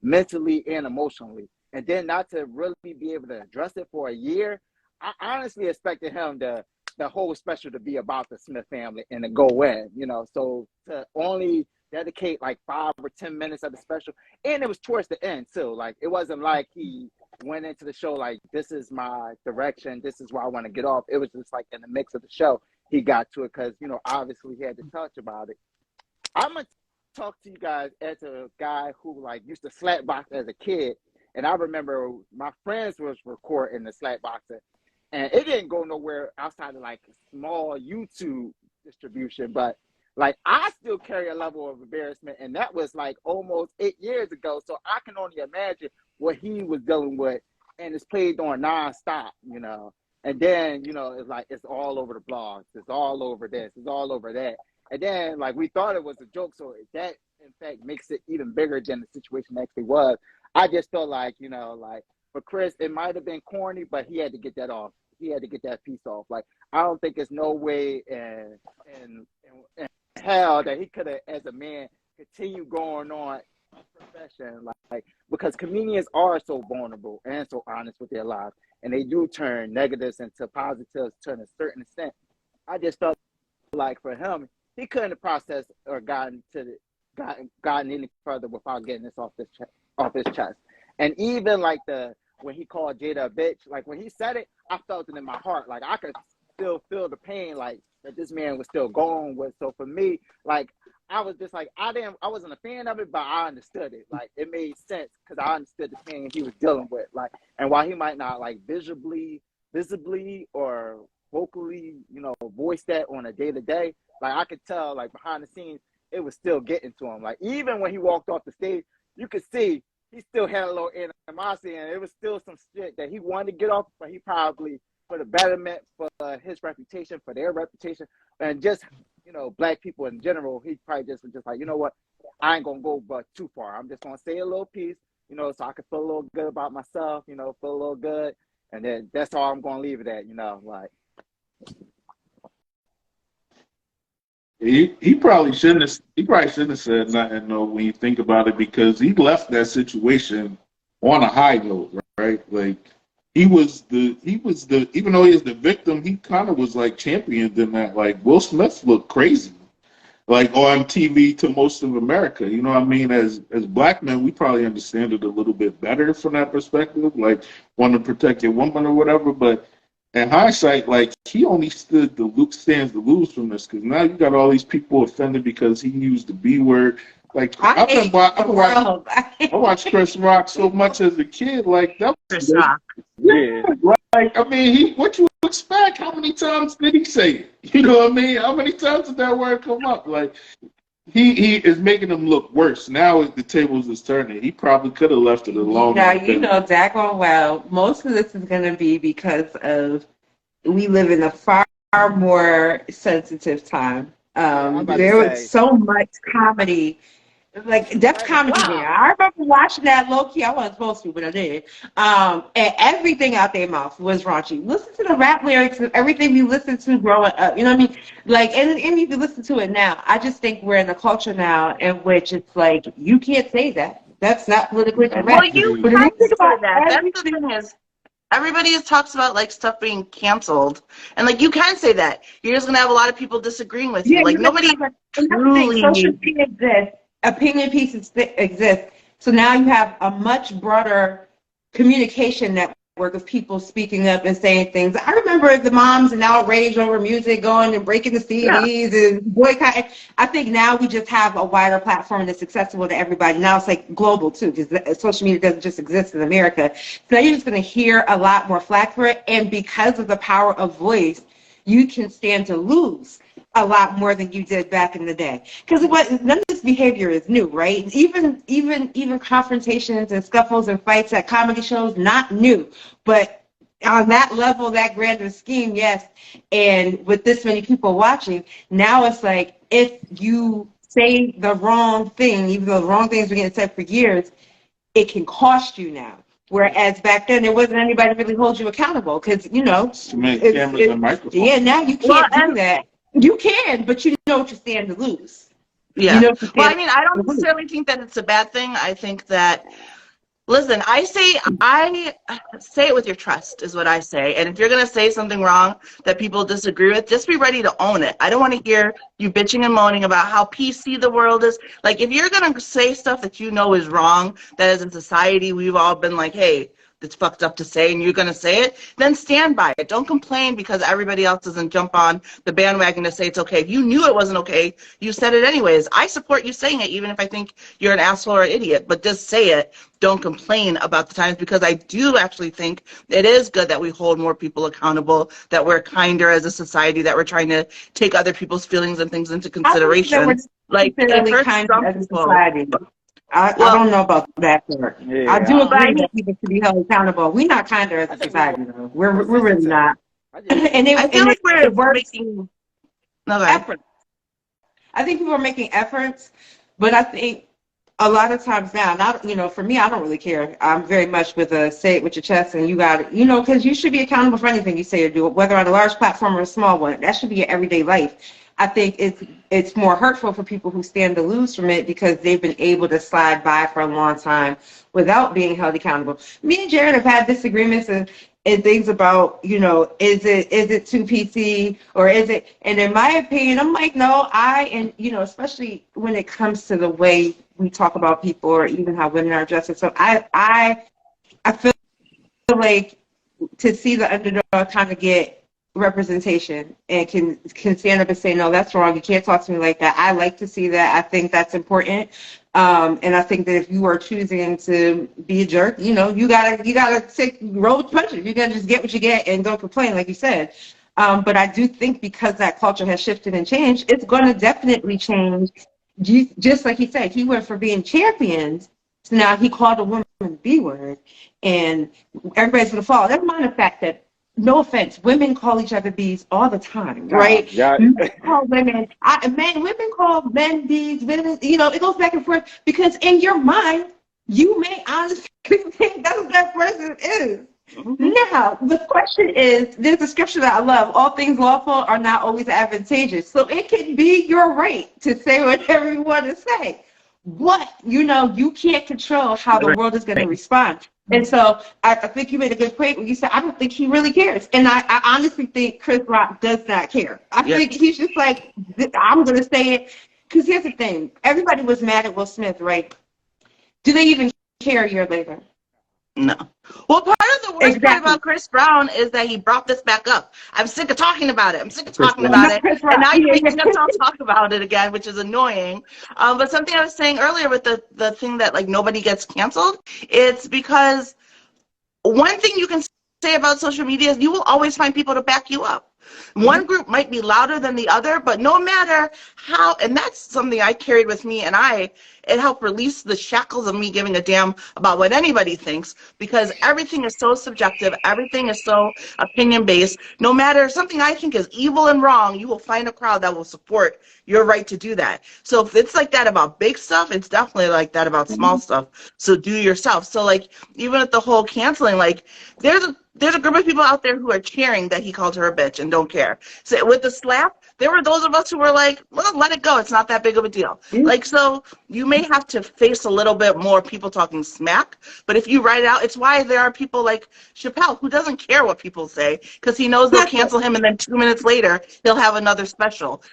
mentally and emotionally. And then not to really be able to address it for a year. I honestly expected him the whole special to be about the Smith family and to go in, so to only dedicate 5 or 10 minutes of the special, and it was towards the end too. It wasn't like he went into the show this is my direction, this is where I want to get off. It was just in the mix of the show. he got to it because, obviously he had to touch about it. I'm going to talk to you guys as a guy who, like, used to slap box as a kid. And I remember my friends was recording the slap boxing, and it didn't go nowhere outside of, like, small YouTube distribution. But, like, I still carry a level of embarrassment, and that was, like, almost 8 years ago. So I can only imagine what he was dealing with, and it's played on nonstop, And then, it's like, it's all over the blogs. It's all over this. It's all over that. And then, like, we thought it was a joke. So that, in fact, makes it even bigger than the situation actually was. I just felt like, like, for Chris, it might have been corny, but he had to get that off. He had to get that piece off. Like, I don't think there's no way in hell that he could have, as a man, continue going on profession, like, because comedians are so vulnerable and so honest with their lives, and they do turn negatives into positives to a certain extent. I just felt like for him, he couldn't have processed or gotten any further without getting this off his chest. And even like when he called Jeide a bitch, like when he said it, I felt it in my heart. Like I could still feel the pain, like that this man was still going with. So for me, like I was just like, I wasn't a fan of it, but I understood it. Like it made sense because I understood the pain he was dealing with. Like, and while he might not like visibly or vocally, voice that on a day-to-day, like I could tell, like behind the scenes, it was still getting to him. Like even when he walked off the stage, you could see he still had a little animosity, and it was still some shit that he wanted to get off, but he probably, for the betterment, for his reputation, for their reputation, and just, black people in general, he probably just was just like, you know what, I ain't gonna go but too far. I'm just gonna say a little piece, so I can feel a little good about myself, feel a little good, and then that's all I'm gonna leave it at, like. He probably shouldn't have said nothing though when you think about it, because he left that situation on a high note, right? Like he was the even though he is the victim, he kind of was like championed in that. Like Will Smith looked crazy, like on TV to most of America. You know what I mean? As black men, we probably understand it a little bit better from that perspective, like want to protect your woman or whatever, but. In hindsight, like he only stands to lose from this, because now you got all these people offended because he used the B word. Like I watched Chris Rock so much as a kid, like that. Chris Rock. Yeah, like I mean, what you expect? How many times did he say it? You know what I mean? How many times did that word come up? Like he is making them look worse. Now the tables is turning. He probably could have left it alone. Now, daggone well, most of this is going to be because of we live in a far more sensitive time. There was so much comedy, like depth comedy there. I remember watching that low-key. I wasn't supposed to, but I did. And everything out their mouth was raunchy. Listen to the rap lyrics and everything we listened to growing up. You know what I mean? Like, and you can listen to it now. I just think we're in a culture now in which it's like, you can't say that. That's not politically correct. Well, you can't say that. That's the thing is, everybody talks about like stuff being canceled, and like you can say that. You're just gonna have a lot of people disagreeing with you. Yeah, like nobody truly. Social media exists. Opinion pieces exist. So now you have a much broader communication network of people speaking up and saying things. I remember the moms and outrage over music going and breaking the CDs and boycotting. I think now we just have a wider platform that's accessible to everybody. Now it's like global too, because social media doesn't just exist in America. So now you're just going to hear a lot more flack for it. And because of the power of voice, you can stand to lose a lot more than you did back in the day. Because none of this behavior is new, right? Even confrontations and scuffles and fights at comedy shows, not new. But on that level, that grander scheme, yes. And with this many people watching, now it's like if you say the wrong thing, even though the wrong things were getting said for years, it can cost you now. Whereas back then, there wasn't anybody to really hold you accountable because, cameras and microphones. Yeah, now you can't do that. You can, but you know what you stand to lose. Yeah. Well, I mean, I don't necessarily think that it's a bad thing. I think that, listen, I say it with your trust is what I say. And if you're going to say something wrong that people disagree with, just be ready to own it. I don't want to hear you bitching and moaning about how PC the world is. Like, if you're going to say stuff that you know is wrong, that as in society, we've all been like, hey, it's fucked up to say and you're going to say it, then stand by it. Don't complain because everybody else doesn't jump on the bandwagon to say it's okay. If you knew it wasn't okay, you said it anyways. I support you saying it, even if I think you're an asshole or an idiot, but just say it. Don't complain about the times, because I do actually think it is good that we hold more people accountable, that we're kinder as a society, that we're trying to take other people's feelings and things into consideration. Like, it hurts some as a people. society. I don't know about that part. Yeah, I do agree I mean, that people should be held accountable. We're not kinder as a society, though. We're more really sensitive. not. I just, And I feel like we're it works. making no, go ahead. Efforts. I think people are making efforts, but I think a lot of times now, not, you know, for me, I don't really care. I'm very much with a say it with your chest, and you got it, you know, because you should be accountable for anything you say or do, whether on a large platform or a small one. That should be your everyday life. I think it's more hurtful for people who stand to lose from it because they've been able to slide by for a long time without being held accountable. Me and Jared have had disagreements and things about, you know, is it too PC or is it? And in my opinion, I'm like, no, and you know, especially when it comes to the way we talk about people or even how women are dressed. So I feel like to see the underdog kind of get representation and can stand up and say, no, that's wrong, you can't talk to me like that. I like to see that. I think that's important. And I think that if you are choosing to be a jerk, you know, you gotta roll with punches. You gotta just get what you get and don't complain, like you said. But I do think because that culture has shifted and changed, it's going to definitely change. Just like he said, he went from being champions to now he called a woman the B word, and everybody's gonna fall. Never mind the fact that, no offense, women call each other bees all the time, right? Yeah. Men call women call men bees, women, you know, it goes back and forth because in your mind, you may honestly think that's what that person is. Now, the question is, there's a scripture that I love, all things lawful are not always advantageous. So it can be your right to say whatever you want to say. What, you know, you can't control how the world is going to respond. And so I think you made a good point when you said, I don't think he really cares. And I honestly think Chris Rock does not care. I think he's just like, I'm going to say it. Because here's the thing. Everybody was mad at Will Smith, right? Do they even care a year later? No. Well, part of the worst part about Chris Brown is that he brought this back up. I'm sick of talking about it. And now you're making us all talk about it again, which is annoying. But something I was saying earlier with the thing that, like, nobody gets canceled, it's because one thing you can say about social media is you will always find people to back you up. One group might be louder than the other, but no matter how, and that's something I carried with me, and it helped release the shackles of me giving a damn about what anybody thinks, because everything is so subjective, everything is so opinion-based. No matter something I think is evil and wrong, you will find a crowd that will support your right to do that. So if it's like that about big stuff, it's definitely like that about small stuff. So do yourself. So, like, even with the whole canceling, like, there's a group of people out there who are cheering that he called her a bitch and don't care. So with the slap, there were those of us who were like, well, let it go. It's not that big of a deal. Like, so you may have to face a little bit more people talking smack, but if you write out, it's why there are people like Chappelle who doesn't care what people say because he knows they'll cancel him, and then 2 minute later he'll have another special.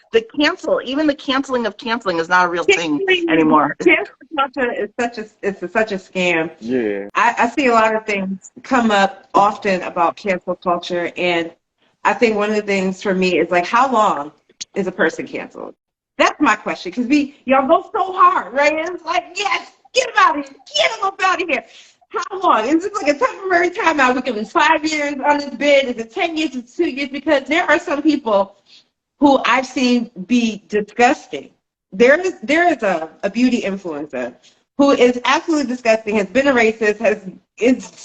Even the canceling of canceling is not a real thing anymore. Cancel culture is such a scam. Yeah. I see a lot of things come up often about cancel culture, and I think one of the things for me is like, how long is a person canceled? That's my question, because y'all go so hard, right? And it's like, yes, get him out of here, get him up out of here. How long? Is it like a temporary timeout? We give him 5 years on this bid. Is it 10 years? Is it 2 years? Because there are some people who I've seen be disgusting. There is a beauty influencer who is absolutely disgusting, has been a racist, has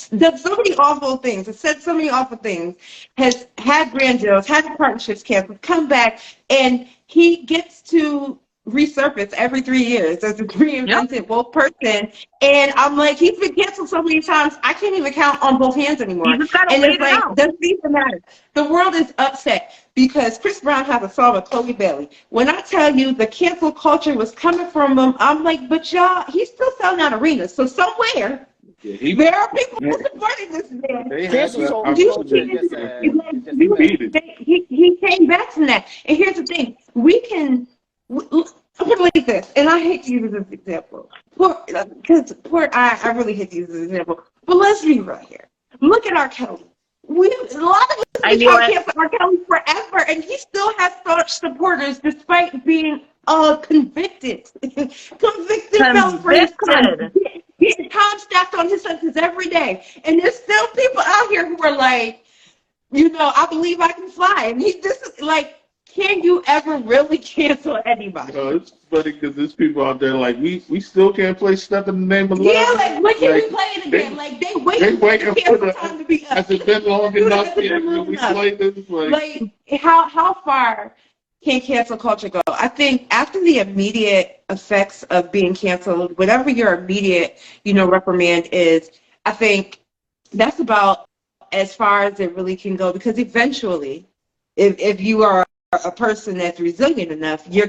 done so many awful things, has said so many awful things, has had grand deals, had partnerships canceled, come back, and he gets to resurface every 3 years as a reinvented woke person. And I'm like, he's been canceled so many times, I can't even count on both hands anymore. You just gotta and wait it's like, out. doesn't even matter. The world is upset because Chris Brown has a song with Chloe Bailey. When I tell you the cancel culture was coming from him, I'm like, but y'all, he's still selling out arenas. So somewhere, there are people supporting this man. He came back from that. And here's the thing. I'm going to like this, and I hate to use this example. I really hate to use this example. But let's be real here. Look at R. Kelly. A lot of us I been knew trying to it. cancel R. Kelly forever, and he still has such supporters despite being convicted. Convicted felon for his crimes. Convicted. Getting time stacked on his sentence every day. And there's still people out here who are like, I believe I can fly. And this is like, can you ever really cancel anybody? It's funny because there's people out there like we still can't play stuff in the name of love. Yeah, like when can we play it again? Like they waiting for the time to be up. Has it been long enough yet? Can we play this? Like how far can cancel culture go? I think after the immediate effects of being canceled, whatever your immediate, reprimand is, I think that's about as far as it really can go, because eventually, if you are a person that's resilient enough, you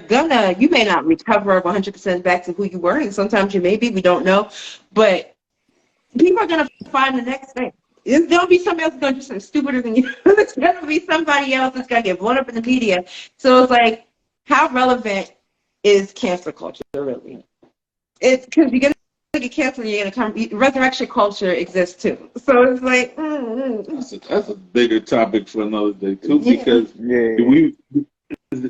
may not recover 100% back to who you were, and sometimes you may be, we don't know, but people are going to find the next thing. There'll be somebody else that's going to do something stupider than you. There's going to be somebody else that's going to get blown up in the media. So it's like, how relevant is cancel culture really? It's because you're going to get canceled, you're going to come. Resurrection culture exists too. So it's like, that's a bigger topic for another day too, because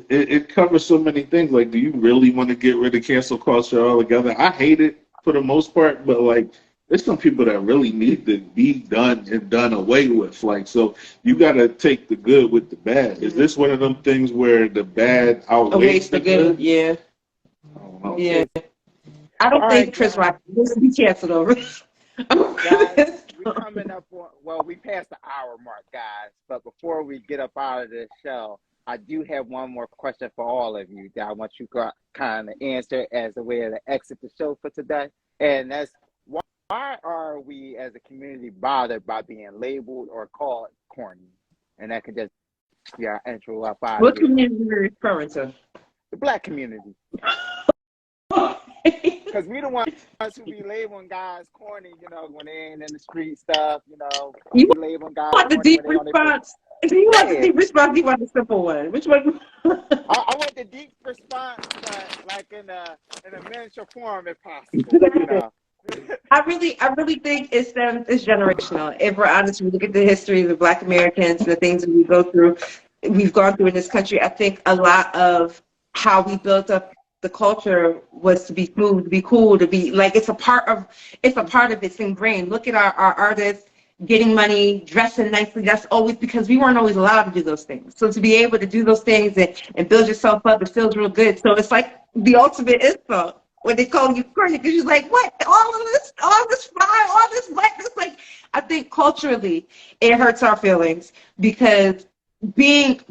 it covers so many things. Like, do you really want to get rid of cancel culture altogether? I hate it for the most part, but like, there's some people that really need to be done and done away with. Like, so you got to take the good with the bad. Is this one of them things where the bad outweighs the good? Yeah. I don't know. Yeah. I don't think Chris Rock will be canceled over. Guys, we're coming up on, we passed the hour mark, guys. But before we get up out of this show, I do have one more question for all of you that I want you to kind of answer as a way to exit the show for today. And that's, why are we as a community bothered by being labeled or called corny? And that could just be our intro up out What of here. community are you referring to? The Black community. Because we the ones who be labeling guys corny, when they ain't in the street stuff, You we labeling guys want the corny deep when they on their response? If you want the deep response, you want the simple one. Which one? I want the deep response, but like in a miniature form if possible, I really think it's generational. If we're honest, we look at the history of the Black Americans, the things that we've gone through in this country. I think a lot of how we built up the culture was to be smooth, to be cool, to be like it's a part of it's ingrained. Look at our artists getting money, dressing nicely. That's always because we weren't always allowed to do those things. So to be able to do those things and build yourself up, it feels real good. So it's like the ultimate insult when they call you corny, because you're like, what? All this fire, all this blackness. Like, I think culturally it hurts our feelings because you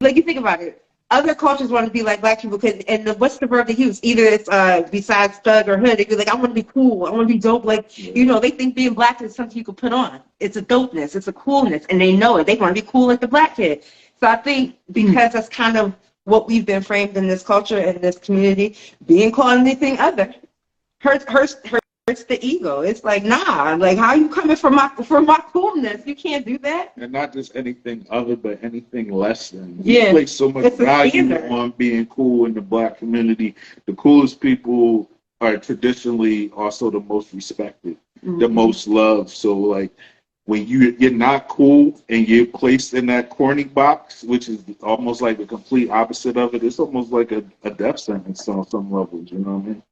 think about it. Other cultures want to be like Black people, what's the verb they use? Either it's besides thug or hood, they be like, I want to be cool, I want to be dope. Like, they think being Black is something you can put on. It's a dopeness, it's a coolness, and they know it. They want to be cool like the Black kid. So I think because that's kind of what we've been framed in this culture and this community, being called anything other hurts the ego. It's like, nah, like, how you coming for my coolness? You can't do that. And not just anything other, but anything less than. Yeah. We place so much value on being cool in the Black community. The coolest people are traditionally also the most respected, the most loved. So, like, when you're not cool and you're placed in that corny box, which is almost like the complete opposite of it, it's almost like a death sentence on some levels, you know what I mean?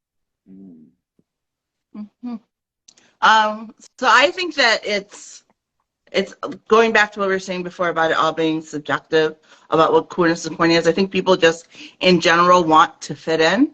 So I think that it's going back to what we were saying before about it all being subjective about what coolness and corny is. I think people just in general want to fit in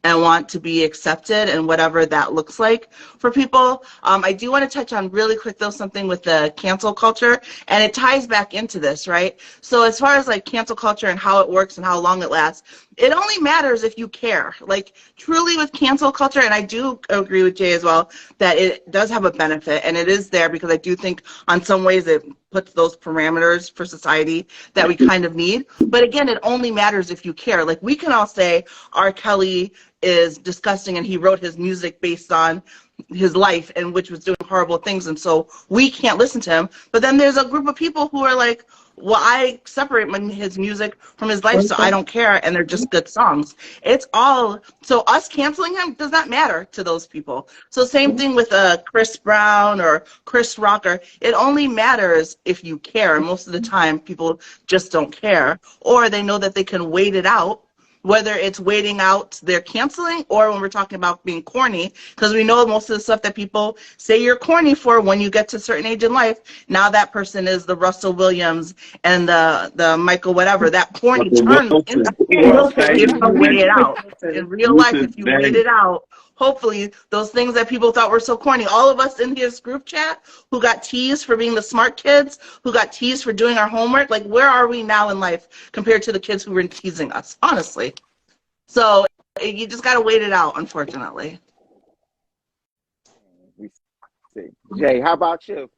and want to be accepted and whatever that looks like for people. I do want to touch on really quick though something with the cancel culture, and it ties back into this, right? So as far as like cancel culture and how it works and how long it lasts, it only matters if you care. Like truly with cancel culture, and I do agree with Jay as well, that it does have a benefit and it is there because I do think on some ways it puts those parameters for society that we kind of need. But again, it only matters if you care. Like we can all say R. Kelly is disgusting and he wrote his music based on his life and which was doing horrible things, and so we can't listen to him. But then there's a group of people who are like, well, I separate his music from his life, so I don't care, and they're just good songs. It's all, so us canceling him does not matter to those people. So same thing with Chris Brown or Chris Rocker. It only matters if you care. And most of the time, people just don't care, or they know that they can wait it out, whether it's waiting out their canceling or when we're talking about being corny, because we know most of the stuff that people say you're corny for when you get to a certain age in life, now that person is the Russell Williams and the Michael whatever. That corny turns into corny if you wait it out. In real life, if you wait it out, hopefully those things that people thought were so corny, all of us in this group chat who got teased for being the smart kids, who got teased for doing our homework, like where are we now in life compared to the kids who were teasing us, honestly? So you just got to wait it out, unfortunately. We see. Jay, how about you?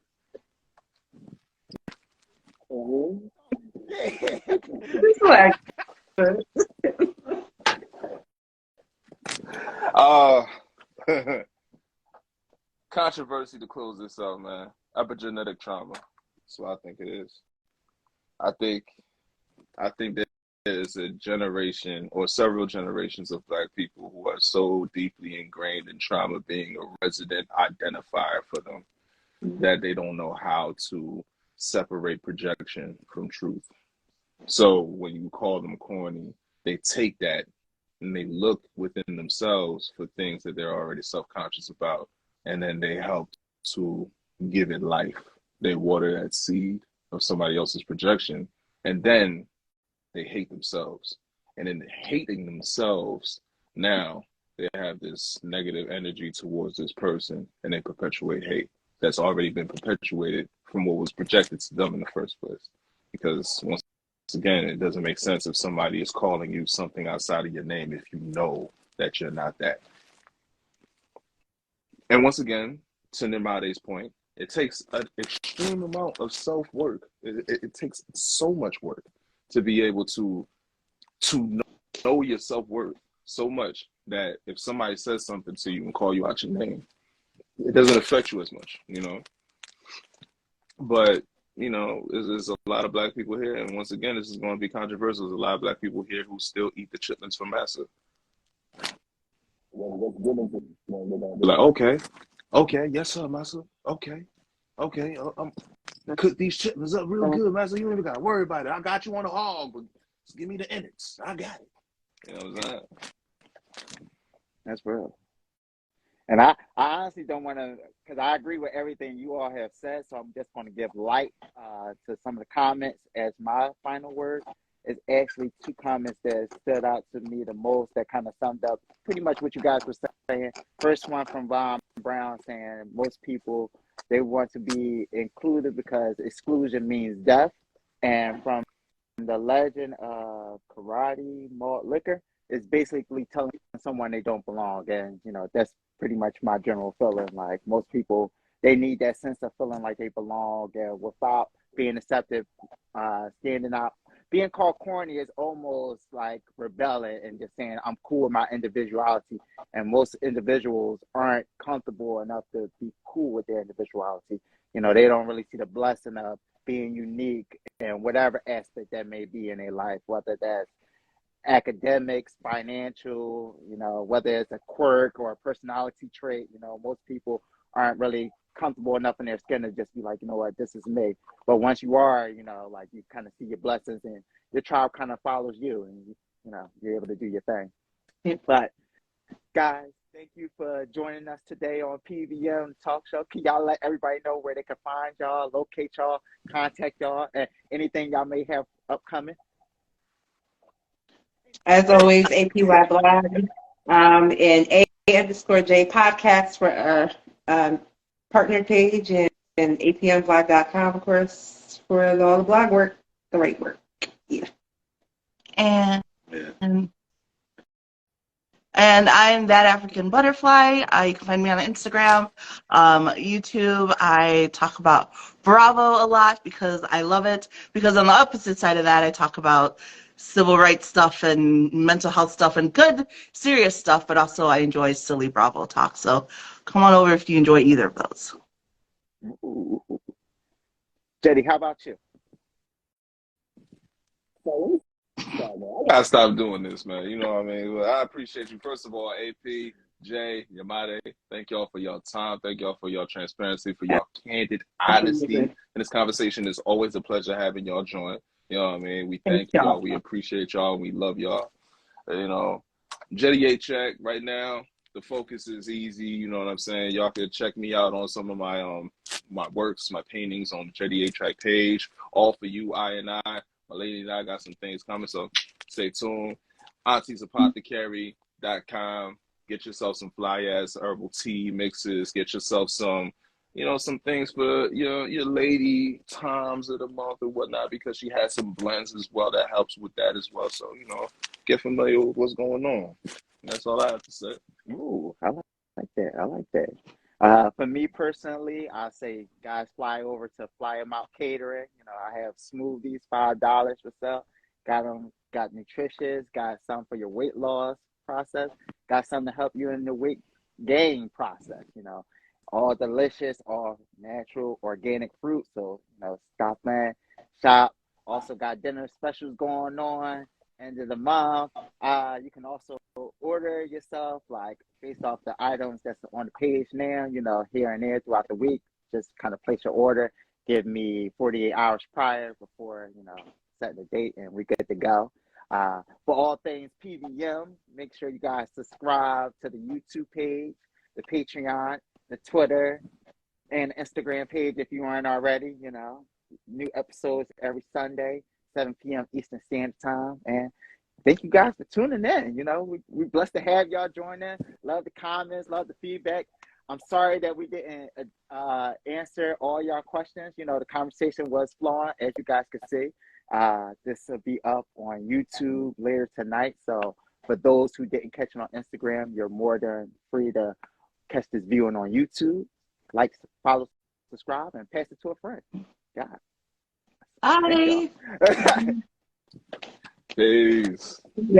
Controversy to close this out, man. Epigenetic trauma. That's what I think it is. I think that there's a generation or several generations of Black people who are so deeply ingrained in trauma being a resident identifier for them that they don't know how to separate projection from truth. So when you call them corny, they take that and they look within themselves for things that they're already self-conscious about, and then they help to give it life. They water that seed of somebody else's projection, and then they hate themselves. And in hating themselves, now they have this negative energy towards this person, and they perpetuate hate that's already been perpetuated from what was projected to them in the first place. Because once again, it doesn't make sense if somebody is calling you something outside of your name if you know that you're not that. And once again, to Nimade's point, it takes an extreme amount of self-work. It takes so much work to be able to know your self-worth so much that if somebody says something to you and call you out your name, it doesn't affect you as much, you know. But, you know, there's a lot of Black people here, and once again, this is going to be controversial. There's a lot of Black people here who still eat the chitlins from Massa. Like, okay, yes, sir, Massa. Okay, cook these chitlins up real good, Massa. You don't even got to worry about it. I got you on a hog, but just give me the innards. I got it. You know what I'm saying? That's real. And I honestly don't want to, because I agree with everything you all have said, so I'm just going to give light to some of the comments as my final word. It's actually two comments that stood out to me the most that kind of summed up pretty much what you guys were saying. First one from Von Brown saying most people, they want to be included because exclusion means death. And from the legend of Karate Malt Liquor, it's basically telling someone they don't belong. And, you know, that's pretty much my general feeling. Like most people, they need that sense of feeling like they belong, and without being accepted, standing out. Being called corny is almost like rebelling and just saying, I'm cool with my individuality. And most individuals aren't comfortable enough to be cool with their individuality. You know, they don't really see the blessing of being unique in whatever aspect that may be in their life, whether that's academics, financial, you know, whether it's a quirk or a personality trait. You know, most people aren't really comfortable enough in their skin to just be like, you know what, this is me. But once you are, you know, like you kind of see your blessings and your tribe kind of follows you, and you know, you're able to do your thing. But guys, thank you for joining us today on PVM Talk Show. Can y'all let everybody know where they can find y'all, locate y'all, contact y'all, and anything y'all may have upcoming? As always, APY Blog and A_J podcast for our partner page, and apmblog.com, of course, for all the blog work, the right work. Yeah. And I'm That African Butterfly. You can find me on Instagram, YouTube. I talk about Bravo a lot because I love it. Because on the opposite side of that, I talk about civil rights stuff and mental health stuff and good, serious stuff, but also I enjoy silly Bravo talk. So come on over if you enjoy either of those. Jeide, how about you? I gotta stop doing this, man. You know what I mean? Well, I appreciate you. First of all, AP, Jay, Yamade, thank y'all for your time. Thank y'all for your transparency, for your candid honesty. And this conversation is always a pleasure having y'all join. You know what I mean? We thank y'all. We appreciate y'all. We love y'all. You know, Jeide check right now. The focus is easy. You know what I'm saying? Y'all can check me out on some of my my works, my paintings on the Jeide track page. All for you, I and I. My lady and I got some things coming, so stay tuned. AuntiesApothecary.com. Get yourself some fly ass herbal tea mixes. Get yourself some, you know, some things for your lady times of the month or whatnot, because she has some blends as well that helps with that as well. So, you know, get familiar with what's going on. That's all I have to say. Ooh, I like that. I like that. For me personally, I say guys fly over to Fly 'em Out Catering. You know, I have smoothies, $5 for sale. Got them, got nutritious, got some for your weight loss process, got something to help you in the weight gain process. You know, all delicious, all natural, organic fruit. So, you know, stop in, shop. Also got dinner specials going on. End of the month. You can also order yourself, like based off the items that's on the page now, you know, here and there throughout the week. Just kind of place your order. Give me 48 hours prior before, you know, set the date, and we're good to go. For all things PVM, make sure you guys subscribe to the YouTube page, the Patreon, the Twitter, and Instagram page if you aren't already. You know, new episodes every Sunday, 7 p.m. Eastern Standard Time. And thank you guys for tuning in. You know, we blessed to have y'all join in. Love the comments, love the feedback. I'm sorry that we didn't answer all y'all questions. You know, the conversation was flowing, as you guys could see. This will be up on YouTube later tonight. So for those who didn't catch it on Instagram, you're more than free to catch this viewing on YouTube. Like, follow, subscribe, and pass it to a friend. God. Bye. Thank y'all. Peace.